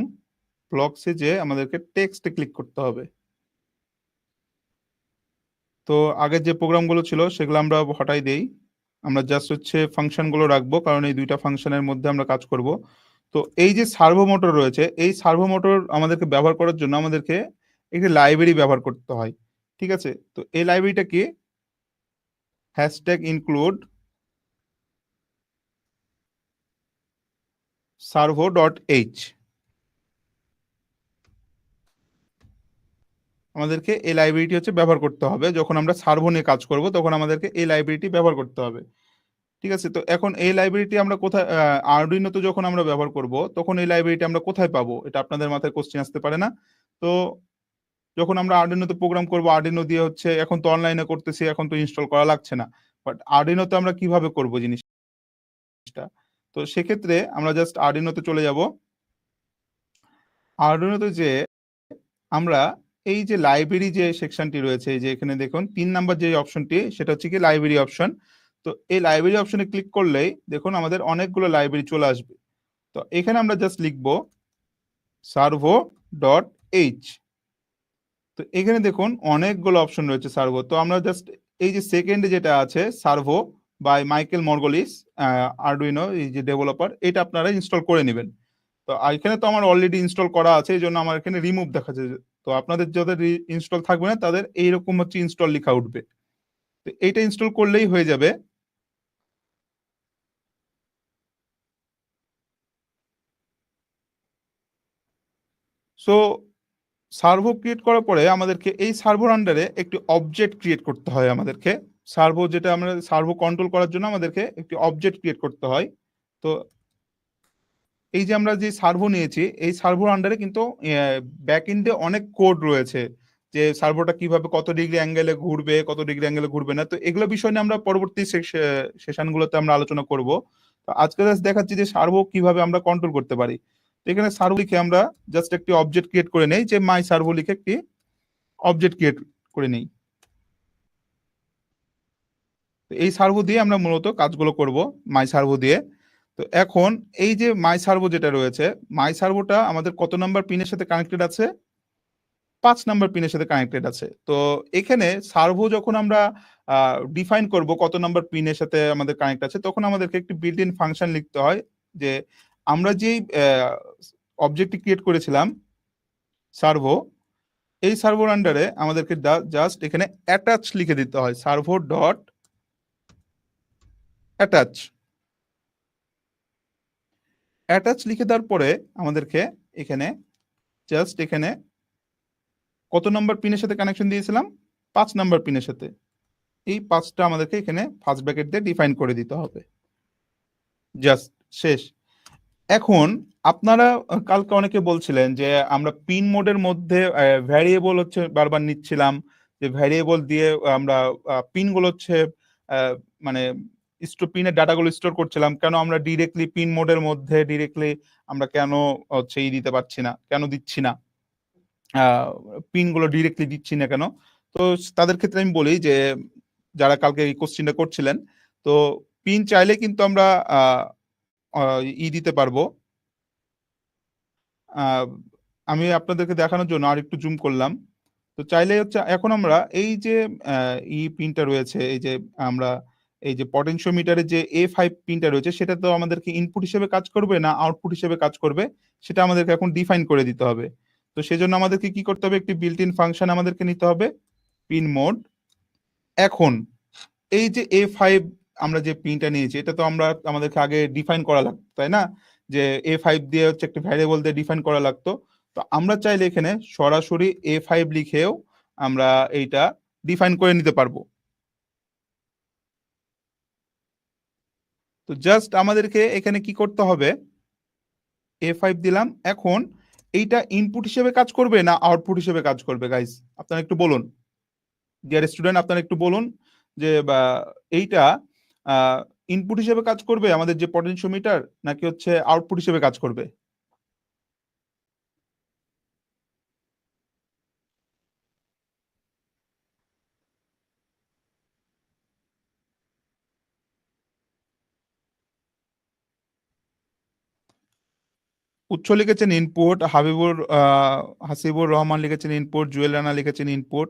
ব্লকসে যেয়ে আমাদেরকে টেক্সটে ক্লিক করতে হবে। তো আগের যে প্রোগ্রামগুলো ছিল সেগুলো আমরা হটাই দেই। আমরা জাস্ট হচ্ছে ফাংশনগুলো রাখবো, কারণ এই ২ টা ফাংশনের মধ্যে আমরা কাজ করব। তো এই যে সার্ভো মোটর রয়েছে, এই সার্ভো মোটর আমাদেরকে ব্যবহার করার জন্য আমাদেরকে একটি লাইব্রেরি ব্যবহার করতে হয়। ঠিক আছে? তো এই লাইব্রেরিটা কি? #include servo.h আমাদেরকে এই লাইব্রেরিটি হচ্ছে ব্যবহার করতে হবে। যখন আমরা সার্ভো নিয়ে কাজ করব, তখন আমাদেরকে এই লাইব্রেরিটি ব্যবহার করতে হবে। ঠিক আছে? তো এখন এই লাইব্রেরিটি আমরা কোথায় আরডুইনো তে যখন আমরা ব্যবহার করব, তখন এই লাইব্রেরিটি আমরা কোথায় পাবো? এটা আপনাদের মাথায় কোয়েশ্চেন আসতে পারে না? তো যখন আমরা আরডুইনো তে প্রোগ্রাম করব, আরডুইনো দিয়ে হচ্ছে এখন তো অনলাইনে করতেছি, এখন তো ইনস্টল করা লাগছে না। বাট আরডুইনো তে আমরা কিভাবে করব জিনিসটা? তো সেক্ষেত্রে আমরা জাস্ট আরডুইনো তে চলে যাব। আরডুইনো তে যেয়ে আমরা এই যে লাইব্রেরি যে সেকশনটি রয়েছে, এই যে এখানে দেখুন ৩ নাম্বার যে অপশনটি, সেটা হচ্ছে কি লাইব্রেরি অপশন। তো এই লাইব্রেরি অপশনে ক্লিক করলেই দেখুন আমাদের অনেকগুলো লাইব্রেরি চলে আসবে। তো এখানে আমরা জাস্ট লিখব servo.h। তো এখানে দেখুন অনেকগুলো অপশন রয়েছে সার্ভো। তো আমরা জাস্ট এই যে সেকেন্ডে যেটা আছে সার্ভো বাই মাইকেল মর্গলিস, আরডুইনো এই যে ডেভেলপার, এটা আপনারা ইনস্টল করে নেবেন। তো এখানে তো আমার অলরেডি ইনস্টল করা আছে, এই জন্য আমার এখানে রিমুভ দেখাচ্ছে। তো আপনাদের যাদের ইনস্টল থাকবে না, তাদের এইরকম হচ্ছে ইনস্টল লেখা উঠবে। তো এইটা ইনস্টল করলেই হয়ে যাবে। সো সার্ভো ক্রিয়েট করার পরে আমাদেরকে এই সার্ভোর আন্ডারে একটি অবজেক্ট ক্রিয়েট করতে হয় আমাদেরকে। সার্ভো যেটা আমরা সার্ভো কন্ট্রোল করার জন্য আমাদেরকে একটি অবজেক্ট ক্রিয়েট করতে হয়। তো এই যে আমরা যে সার্ভো নিয়েছি, এই সার্ভোর আন্ডারে কিন্তু ব্যাক এন্ডে অনেক কোড রয়েছে, যে সার্ভোটা কিভাবে কত ডিগ্রি অ্যাঙ্গেলে ঘুরবে, কত ডিগ্রি অ্যাঙ্গেলে ঘুরবে না। তো এগুলো বিষয় নিয়ে আমরা পরবর্তী সেশনগুলোতে আমরা আলোচনা করব। তো আজকে জাস্ট দেখাচ্ছি যে সার্ভো কিভাবে আমরা কন্ট্রোল করতে পারি। তো এখানে সার্ভো লিখে আমরা জাস্ট একটি অবজেক্ট ক্রিয়েট করে নেই, যে মাই সার্ভো লিখে একটি অবজেক্ট ক্রিয়েট করে নেই। তো এই সার্ভো দিয়ে আমরা মূলত কাজগুলো করব, মাই সার্ভো দিয়ে। তো এখন এই যে মাই সার্ভো যেটা রয়েছে, মাই সার্ভোটা আমাদের কত নাম্বার পিনের সাথে কানেক্টেড আছে? ৫ নাম্বার পিনের সাথে কানেক্টেড আছে। তো এখানে সার্ভো যখন আমরা ডিফাইন করব কত নাম্বার পিনের সাথে আমাদের কানেক্ট আছে, তখন আমাদেরকে একটি বিল্ট ইন ফাংশন লিখতে হয়, যে আমরা যেই অবজেক্টটি ক্রিয়েট করেছিলাম সার্ভো, এই সার্ভোর আন্ডারে আমাদেরকে জাস্ট এখানে অ্যাটাচ লিখে দিতে হয়, সার্ভো ডট অ্যাটাচ। অ্যাটাচ লিখে দেওয়ার পরে আমাদেরকে এখানে জাস্ট এখানে কত নাম্বার পিনের সাথে কানেকশন দিয়েছিলাম? ৫ নাম্বার পিনের সাথে। এই ৫টা আমাদেরকে এখানে ফার্স্ট ব্র্যাকেট দিয়ে ডিফাইন করে দিতে হবে। জাস্ট শেষ। এখন আপনারা কালকে অনেকে বলছিলেন যে আমরা পিন মোডের মধ্যে ভ্যারিয়েবল হচ্ছে বারবার নিচ্ছিলাম, যে ভ্যারিয়েবল দিয়ে আমরা পিনগুলো হচ্ছে মানে পিনের ডাটাগুলো স্টোর করছিলাম। কেন আমরা ডিরেক্টলি পিন মোডের মধ্যে ডিরেক্টলি আমরা কেন হচ্ছে দিতে পারছি না, কেন দিচ্ছি না, পিনগুলো ডিরেক্টলি দিচ্ছি না কেন? তো তাদের ক্ষেত্রে আমি বলি যে যারা কালকে এই কোশ্চেনটা করছিলেন, তো পিন চাইলে কিন্তু আমরা দিতে পারবো। আমি আপনাদেরকে দেখানোর জন্য আরেকটু জুম করলাম। তো চাইলে হচ্ছে এখন আমরা এই যে পিনটা রয়েছে, এই যে আমরা এই যে পটেনশিওমিটারের যে A5 পিনটা রয়েছে, সেটা তো আমাদেরকে ইনপুট হিসেবে কাজ করবে না আউটপুট হিসেবে কাজ করবে, সেটা আমাদেরকে এখন ডিফাইন করে দিতে হবে। তো সেজন্য আমাদেরকে কি করতে হবে? একটি বিল্ট ইন ফাংশন আমাদেরকে নিতে হবে, পিন মোড। এখন এই যে A5 আমরা যে পিনটা নিয়েছি, এটা তো আমাদেরকে আগে ডিফাইন করা লাগতো, তাই না? যে A5 দিয়ে হচ্ছে একটা ভ্যারিয়েবল দিয়ে ডিফাইন করা লাগতো। তো আমরা চাইলে এখানে সরাসরি A5 লিখেও আমরা এইটা ডিফাইন করে নিতে পারবো। তো জাস্ট আমাদেরকে এখানে কি করতে হবে? A5 দিলাম। এখন এইটা ইনপুট হিসেবে কাজ করবে না আউটপুট হিসেবে কাজ করবে গাইস? আপনারা একটু বলুন। ডিয়ার স্টুডেন্ট, আপনারা একটু বলুন যে এইটা ইনপুট হিসেবে কাজ করবে আমাদের যে পটেনশিওমিটার, নাকি হচ্ছে আউটপুট হিসেবে কাজ করবে? উৎস লিখেছেন ইনপুট, হাসিবুর রহমান লিখেছেন ইনপুট, জুয়েল রানা লিখেছেন ইনপুট,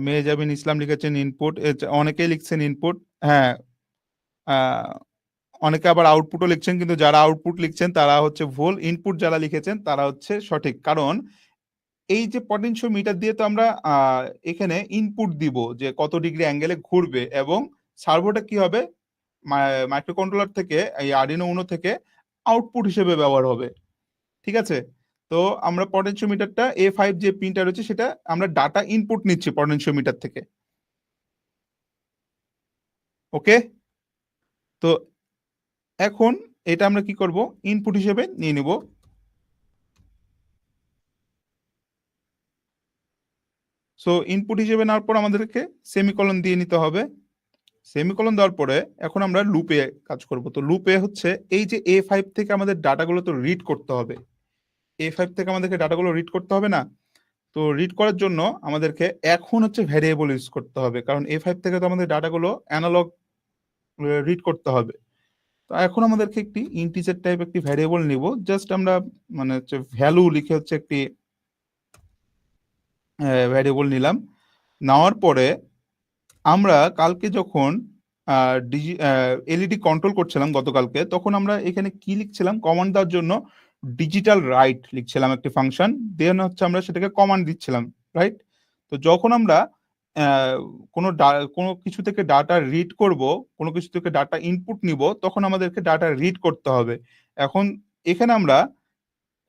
মেহজাবিন ইসলাম লিখেছেন ইনপুট, অনেকেই লিখছেন ইনপুট। হ্যাঁ, আহ, অনেকে আবার আউটপুটও লিখছেন, কিন্তু যারা আউটপুট লিখছেন তারা হচ্ছে ভুল, ইনপুট যারা লিখেছেন তারা হচ্ছে সঠিক। কারণ এই যে পটেনশিওমিটার দিয়ে তো আমরা এখানে ইনপুট দিব যে কত ডিগ্রি অ্যাঙ্গেলে ঘুরবে, এবং সার্ভোটা কি হবে, মাইক্রোকন্ট্রোলার থেকে এই আরডিনো উনো থেকে আউটপুট হিসেবে ব্যবহার হবে। ঠিক আছে, তো আমরা পটেনশিওমিটারটা A5 যে পিনটা রয়েছে সেটা আমরা ডাটা ইনপুট নিচ্ছি পটেনশিওমিটার থেকে। ওকে, তো এখন এটা আমরা কি করব, ইনপুট হিসেবে নিয়ে নিব। সো ইনপুট হিসেবে নেওয়ার পর আমাদেরকে সেমিকলন দিয়ে নিতে হবে। সেমিকলন দেওয়ার পরে এখন আমরা লুপে কাজ করব। তো লুপে হচ্ছে এই যে A5 থেকে আমাদের ডাটাগুলো তো রিড করতে হবে, A5 থেকে আমাদেরকে ডাটাগুলো রিড করতে হবে না? তো রিড করার জন্য আমাদেরকে এখন হচ্ছে ভ্যারিয়েবল ইউজ করতে হবে, কারণ A5 থেকে তো আমাদের ডাটাগুলো অ্যানালগ রিড করতে হবে। তো এখন আমাদেরকে একটি ইন্টিজার টাইপ একটি ভ্যারিয়েবল নিব, জাস্ট আমরা মানে হচ্ছে ভ্যালু লিখে হচ্ছে একটি ভ্যারিয়েবল নিলাম। নেওয়ার পরে আমরা কালকে যখন এলইডি কন্ট্রোল করছিলাম গতকালকে, তখন আমরা এখানে কি লিখছিলাম, কমান্ড দেওয়ার জন্য ডিজিটাল রাইট লিখছিলাম একটি ফাংশন, দেন হচ্ছে আমরা সেটাকে কমান্ড দিচ্ছিলাম, রাইট? তো যখন আমরা কোনো কিছু থেকে ডাটা রিড করব, কোনো কিছু থেকে ডাটা ইনপুট নিব, তখন আমাদেরকে ডাটা রিড করতে হবে। এখন এখানে আমরা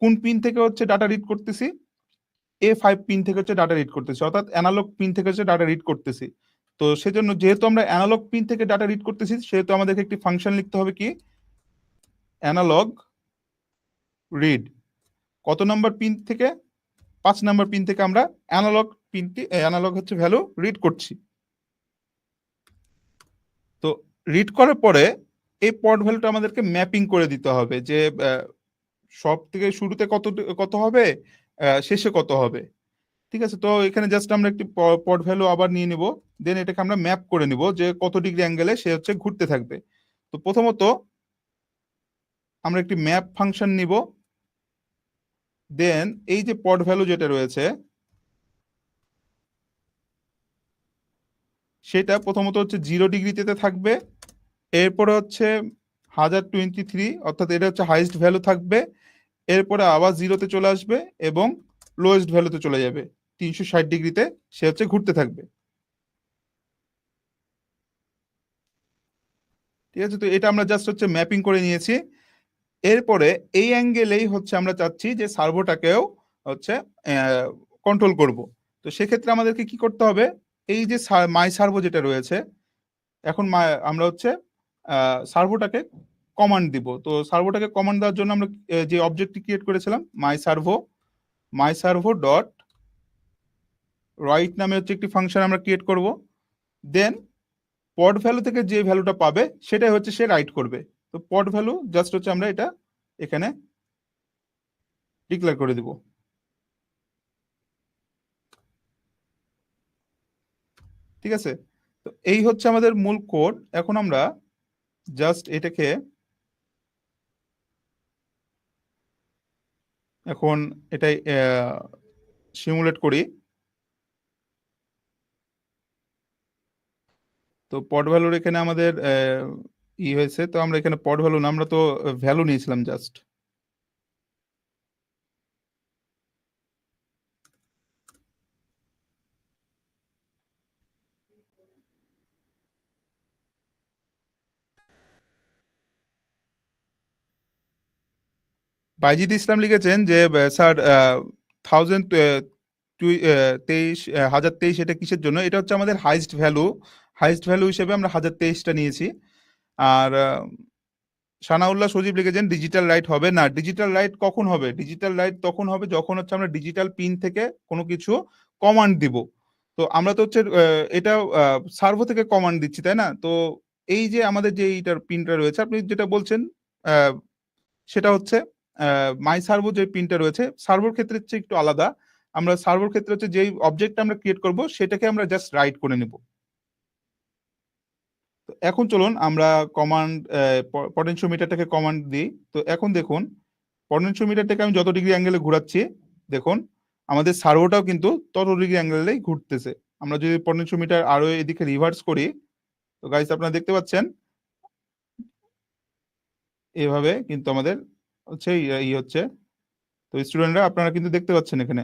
কোন পিন থেকে হচ্ছে ডাটা রিড করতেছি, A5 পিন থেকে হচ্ছে ডাটা রিড করতেছি, অর্থাৎ অ্যানালগ পিন থেকে হচ্ছে ডাটা রিড করতেছি। তো সেজন্য যেহেতু আমরা অ্যানালগ পিন থেকে ডাটা রিড করতেছি, সেহেতু আমাদেরকে একটি ফাংশন লিখতে হবে, কি, অ্যানালগ রিড। কত নম্বর পিন থেকে? 5 নম্বর পিন থেকে আমরা অ্যানালগ হচ্ছে ভ্যালু রিড করছি। তো রিড করার পরে এই পট ভ্যালুটা আমাদেরকে ম্যাপিং করে দিতে হবে, যে সব থেকে শুরুতে কত হবে, শেষে কত হবে। ঠিক আছে, তো এখানে জাস্ট আমরা একটি পট ভ্যালু আবার নিয়ে নিব, দেন এটাকে আমরা ম্যাপ করে নিব যে কত ডিগ্রি অ্যাঙ্গেলে সে হচ্ছে ঘুরতে থাকবে। তো প্রথমত আমরা একটি ম্যাপ ফাংশন নিব, দেন এই যে পট ভ্যালু যেটা রয়েছে সেটা প্রথমত হচ্ছে 0 ডিগ্রিতে থাকবে, এরপরে হচ্ছে 1023, অর্থাৎ এটা হচ্ছে হাইয়েস্ট ভ্যালু থাকবে, এরপরে আবার 0-তে চলে আসবে এবং লোয়েস্ট ভ্যালুতে চলে যাবে, 360 ডিগ্রিতে সে হচ্ছে ঘুরতে থাকবে। ঠিক আছে, তো এটা আমরা জাস্ট হচ্ছে ম্যাপিং করে নিয়েছি। এরপরে এই অ্যাঙ্গেলেই হচ্ছে আমরা চাচ্ছি যে সার্ভোটাকেও হচ্ছে কন্ট্রোল করব। তো সেক্ষেত্রে আমাদেরকে কি করতে হবে, এই যে মাই সার্ভো যেটা রয়েছে, এখন আমরা হচ্ছে সার্ভোটাকে কমান্ড দিব। তো সার্ভোটাকে কমান্ড দেওয়ার জন্য আমরা যে অবজেক্টটি ক্রিয়েট করেছিলাম, মাই সার্ভো ডট রাইট নামে হচ্ছে একটি ফাংশন আমরা ক্রিয়েট করব, দেন পট ভ্যালু থেকে যে ভ্যালুটা পাবে সেটাই হচ্ছে সে রাইট করবে। তো পট ভ্যালু জাস্ট হচ্ছে আমরা এটা এখানে ডিক্লেয়ার করে দিব। ঠিক আছে, তো এই হচ্ছে আমাদের মূল কোড। এখন আমরা জাস্ট এটাকে এখন এটাই সিমুলেট করি। তো পট ভ্যালুর এখানে আমাদের হয়েছে, তো আমরা এখানে পট ভ্যালু না, আমরা তো ভ্যালু নিয়েছিলাম জাস্ট। বাইজিদ ইসলাম লিখেছেন যে স্যার 1023 এটা কিসের জন্য? এটা হচ্ছে আমাদের হাইস্ট ভ্যালু হিসেবে আমরা 1023টা নিয়েছি। আর সানাউল্লাহ সজীব লিখেছেন ডিজিটাল রাইট হবে না। ডিজিটাল রাইট কখন হবে? ডিজিটাল রাইট তখন হবে যখন হচ্ছে আমরা ডিজিটাল পিন থেকে কোনো কিছু কমান্ড দিব। তো আমরা তো হচ্ছে এটা সার্ভো থেকে কমান্ড দিচ্ছি, তাই না? তো এই যে আমাদের যে এইটার পিনটা রয়েছে, আপনি যেটা বলছেন সেটা হচ্ছে মাই সার্ভো যে পিনটা রয়েছে, সার্ভোর ক্ষেত্রে হচ্ছে একটু আলাদা। আমরা সার্ভোর ক্ষেত্রে হচ্ছে যেই অবজেক্ট আমরা ক্রিয়েট করব সেটাকে আমরা জাস্ট রাইট করে নেব। তো এখন চলুন আমরা কমান্ড পটেনশিওমিটারটাকে কমান্ড দিই। তো এখন দেখুন পটেনশিওমিটারটাকে আমি যত ডিগ্রি অ্যাঙ্গেলে ঘোরাচ্ছি, দেখুন আমাদের সার্ভোটাও কিন্তু তত ডিগ্রি অ্যাঙ্গেলেই ঘুরতেছে। আমরা যদি পটেনশিওমিটার আরো এদিকে রিভার্স করি, তো গাইস আপনারা দেখতে পাচ্ছেন এভাবে কিন্তু আমাদের হচ্ছে হচ্ছে। তো স্টুডেন্টরা আপনারা কিন্তু দেখতে পাচ্ছেন এখানে।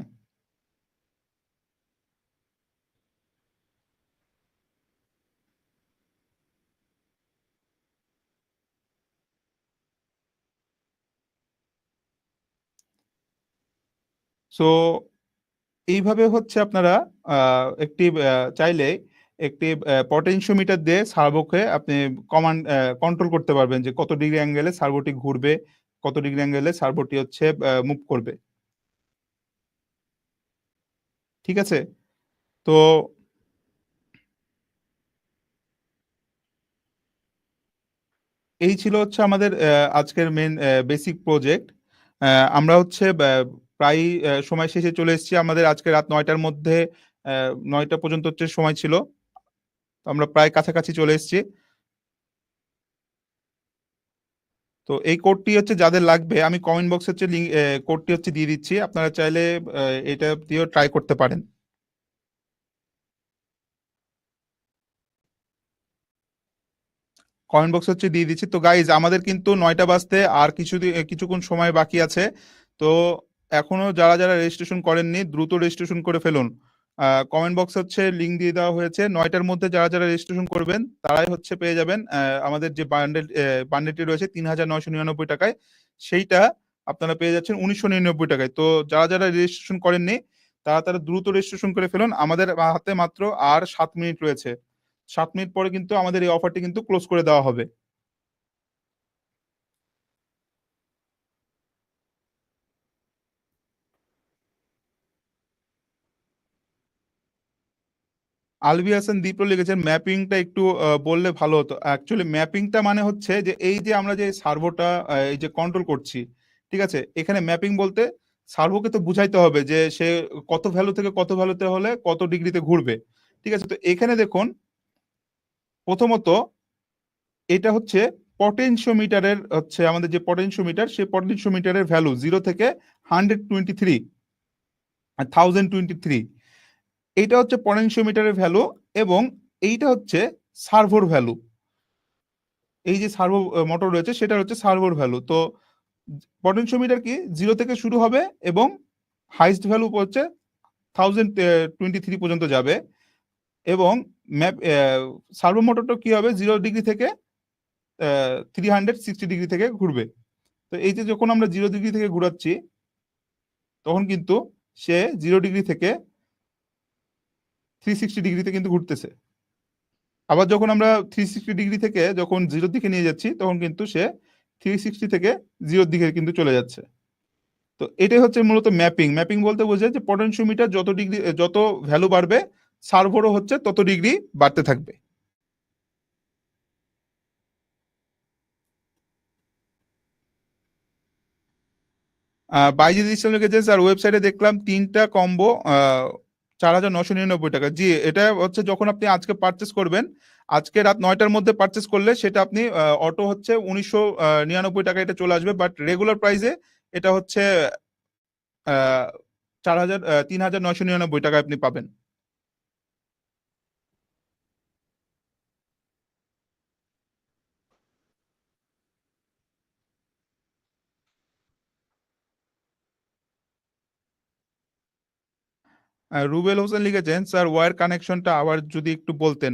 সো এইভাবে হচ্ছে আপনারা আ একটি চাইলে একটি পটেনশিওমিটার দিয়ে সার্ভোকে আপনি কন্ট্রোল করতে পারবেন যে কত ডিগ্রি অ্যাঙ্গেলে সার্ভোটি ঘুরবে, কত ডিগ্রি অ্যাঙ্গেলে সার্ভোটি হচ্ছে মুভ করবে। ঠিক আছে? তো এই ছিল হচ্ছে আমাদের আজকের মেইন বেসিক প্রজেক্ট। আমরা হচ্ছে প্রায়ই সময় শেষে চলে এসেছি। আমাদের আজকে রাত ৯ টার মধ্যে ৯ টা পর্যন্ত হচ্ছে সময় ছিল। তো আমরা প্রায় কাছাকাছি চলে এসেছি। তো এই কোডটি হচ্ছে যাদের লাগবে আমি কমেন্ট বক্সে হচ্ছে কোডটি হচ্ছে দিয়ে দিচ্ছি। আপনারা চাইলে আ এটা দিয়েও ট্রাই করতে পারেন। কমেন্ট বক্সে হচ্ছে দিয়ে দিচ্ছি। তো গাইজ আমাদের কিন্তু ৯ টা বাজতে আর কিছুক্ষণ সময় বাকি আছে। তো এখনো যারা রেজিস্ট্রেশন করেননি দ্রুত রেজিস্ট্রেশন করে ফেলুন। কমেন্ট বক্সে হচ্ছে লিংক দিয়ে দেওয়া হয়েছে। ৯ টার মধ্যে যারা রেজিস্ট্রেশন করবেন তারাই হচ্ছে পেয়ে যাবেন আমাদের যে বান্ডেলটি রয়েছে ৳৩,৯৯৯ য়। সেইটা আপনারা পেয়ে যাচ্ছেন ৳১৯৯৯ য়। তো যারা রেজিস্ট্রেশন করেননি তারা দ্রুত রেজিস্ট্রেশন করে ফেলুন। আমাদের হাতে মাত্র আর ৭ মিনিট রয়েছে। ৭ মিনিট পরে কিন্তু আমাদের এই অফারটি কিন্তু ক্লোজ করে দেওয়া হবে। আলভি হাসান দীপ্র লিখেছেন ম্যাপিংটা একটু বললে ভালো হতো। অ্যাকচুয়ালি ম্যাপিংটা মানে হচ্ছে যে এই যে আমরা যে সার্ভোটা এই যে কন্ট্রোল করছি, ঠিক আছে? এখানে ম্যাপিং বলতে সার্ভোকে তো বুঝাইতে হবে যে সে কত ভ্যালু থেকে কত ভ্যালুতে হলে কত ডিগ্রিতে ঘুরবে। ঠিক আছে? তো এখানে দেখুন প্রথমত এটা হচ্ছে পটেনশিওমিটারের হচ্ছে আমাদের যে পটেনশিওমিটার সেই পটেনশিওমিটারের ভ্যালু 0 থেকে 123 1023 এইটা হচ্ছে পটেনশিওমিটারের ভ্যালু এবং এইটা হচ্ছে সার্ভোর ভ্যালু। এই যে সার্ভো মোটর রয়েছে সেটা হচ্ছে সার্ভোর ভ্যালু। তো পটেনশিওমিটার কি 0 থেকে শুরু হবে এবং হাইয়েস্ট ভ্যালু হচ্ছে 1023 পর্যন্ত যাবে এবং সার্ভো মোটরটা কি হবে 0 ডিগ্রি থেকে 360 ডিগ্রি থেকে ঘুরবে। তো এই যে যখন আমরা 0 ডিগ্রি থেকে ঘুরাচ্ছি তখন কিন্তু সে 0 ডিগ্রি থেকে 360 ডিগ্রিতে কিন্তু ঘুরতেছে। আবার যখন আমরা 360 ডিগ্রি থেকে যখন 0 র দিকে নিয়ে যাচ্ছি তখন কিন্তু সে 360 থেকে 0 র দিকে কিন্তু চলে যাচ্ছে। তো এটাই হচ্ছে মূলত ম্যাপিং। ম্যাপিং বলতে বোঝায় যে পটেনশিওমিটার যত ভ্যালু বাড়বে সার্ভোরও হচ্ছে তত ডিগ্রি বাড়তে থাকবে। বাইজিদ ইসলাম লিখেছেন স্যার ওয়েবসাইটে দেখলাম ৩ টা কম্বো ৳৪,৯৯৯ জি, এটা হচ্ছে যখন আপনি আজকে পারচেজ করবেন, আজকে রাত ৯ টার মধ্যে পারচেজ করলে সেটা আপনি অটো হচ্ছে ৳১৯৯৯ এটা চলে আসবে। বাট রেগুলার প্রাইস এ এটা হচ্ছে আ ৪,০০০ ৳৩,৯৯৯ আপনি পাবেন। রুবেল হোসেন লিখেছেন, "স্যার ওয়্যার কানেকশনটা আবার যদি একটু বলতেন।"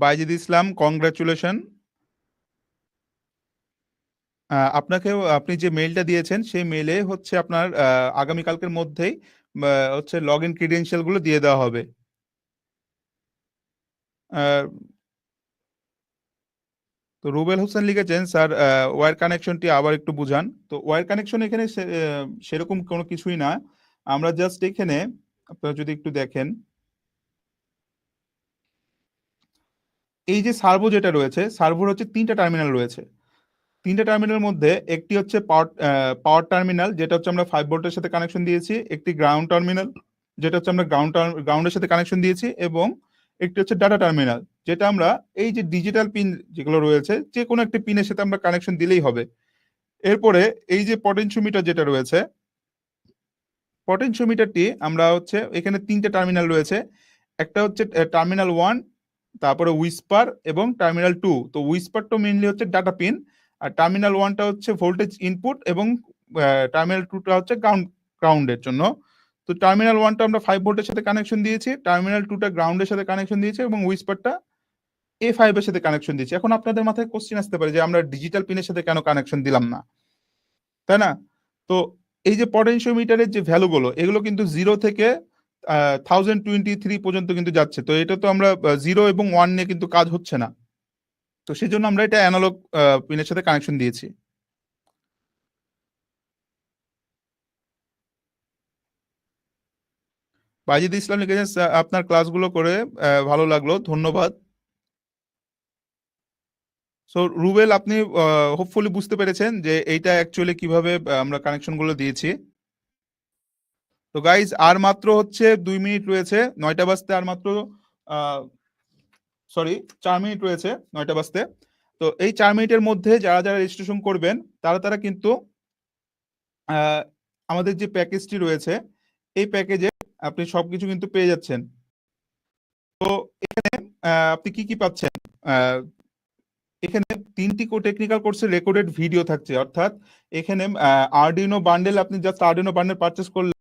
বাইজিদ ইসলাম কংগ্রাচুলেশন। আপনি যে মেইলটা দিয়েছেন সেই মেইলে হচ্ছে আপনার আগামীকালকের মধ্যেই হচ্ছে লগইন ক্রেডেনশিয়াল গুলো দিয়ে দেওয়া হবে। আ তো রুবেল হোসেন লিখেছেন, "স্যার ওয়্যার কানেকশনটি আবার একটু বুঝান।" তো ওয়্যার কানেকশন এখানে সেরকম কোনো কিছুই না। আমরা জাস্ট এখানে আপনারা যদি একটু দেখেন, এই যে সার্ভো যেটা রয়েছে, সার্ভোর হচ্ছে ৩ টা টার্মিনাল রয়েছে। ৩ টা টার্মিনালের মধ্যে একটি হচ্ছে পাওয়ার টার্মিনাল যেটা হচ্ছে আমরা 5 ভোল্টের সাথে কানেকশন দিয়েছি। একটি গ্রাউন্ড টার্মিনাল যেটা হচ্ছে আমরা গ্রাউন্ডের সাথে কানেকশন দিয়েছি এবং একটি হচ্ছে ডাটা টার্মিনাল যেটা আমরা এই যে ডিজিটাল পিন যেগুলো রয়েছে যেকোনো একটি পিনের সাথে আমরা কানেকশন দিলেই হবে। এরপরে এই যে পটেনশিওমিটার যেটা রয়েছে, পটেনশিওমিটারটি আমরা হচ্ছে এখানে 3টে টার্মিনাল রয়েছে। একটা হচ্ছে টার্মিনাল 1, তারপরে হুইসপার এবং টার্মিনাল 2। তো হুইসপারটা মেইনলি হচ্ছে ডাটা পিন, আর টার্মিনাল 1টা হচ্ছে ভোল্টেজ ইনপুট এবং টার্মিনাল 2টা হচ্ছে গ্রাউন্ডের জন্য। তো টার্মিনাল 1টা আমরা 5 ভোল্টের সাথে কানেকশন দিয়েছি, টার্মিনাল 2টা গ্রাউন্ডের সাথে কানেকশন দিয়েছি এবং হুইসপারটা A5 এর সাথে কানেকশন দিয়েছি। এখন আপনাদের মাথায় কোশ্চেন আসতে পারে যে আমরা ডিজিটাল পিনের সাথে কেন কানেকশন দিলাম না, তাই না? তো এই যে পটেনশিওমিটারের যে ভ্যালুগুলো এগুলো কিন্তু 0 থেকে 1023 পর্যন্ত কিন্তু যাচ্ছে। তো এটা তো আমরা 0 এবং 1 নিয়ে কিন্তু কাজ হচ্ছে না। তো সেজন্য আমরা এটা অ্যানালগ পিনের সাথে কানেকশন দিয়েছি। বাজিদ ইসলাম লিখেছেন, আপনার ক্লাসগুলো করে ভালো লাগলো, ধন্যবাদ। সো রুবেল, আপনি হোপফুলি বুঝতে পেরেছেন যে এইটা অ্যাকচুয়ালি কিভাবে আমরা কানেকশনগুলো দিয়েছি। তো গাইজ আর মাত্র হচ্ছে 2 মিনিট রয়েছে 9টা বাজতে, আর মাত্র 4 মিনিট রয়েছে 9টা বাজতে। তো এই 4 মিনিটের মধ্যে যারা যারা রেজিস্ট্রেশন করবেন তারা কিন্তু আমাদের যে প্যাকেজটি রয়েছে এই প্যাকেজে আপনি সবকিছু কিন্তু পেয়ে যাচ্ছেন। তো এখানে আপনি কি কি পাচ্ছেন, এখানে 3টি টেকনিক্যাল কোর্সের রেকর্ডেড ভিডিও থাকছে, অর্থাৎ এখানে আরডিনো বান্ডেল, আপনি জাস্ট আরডিনো বান্ডেল পারচেস করলে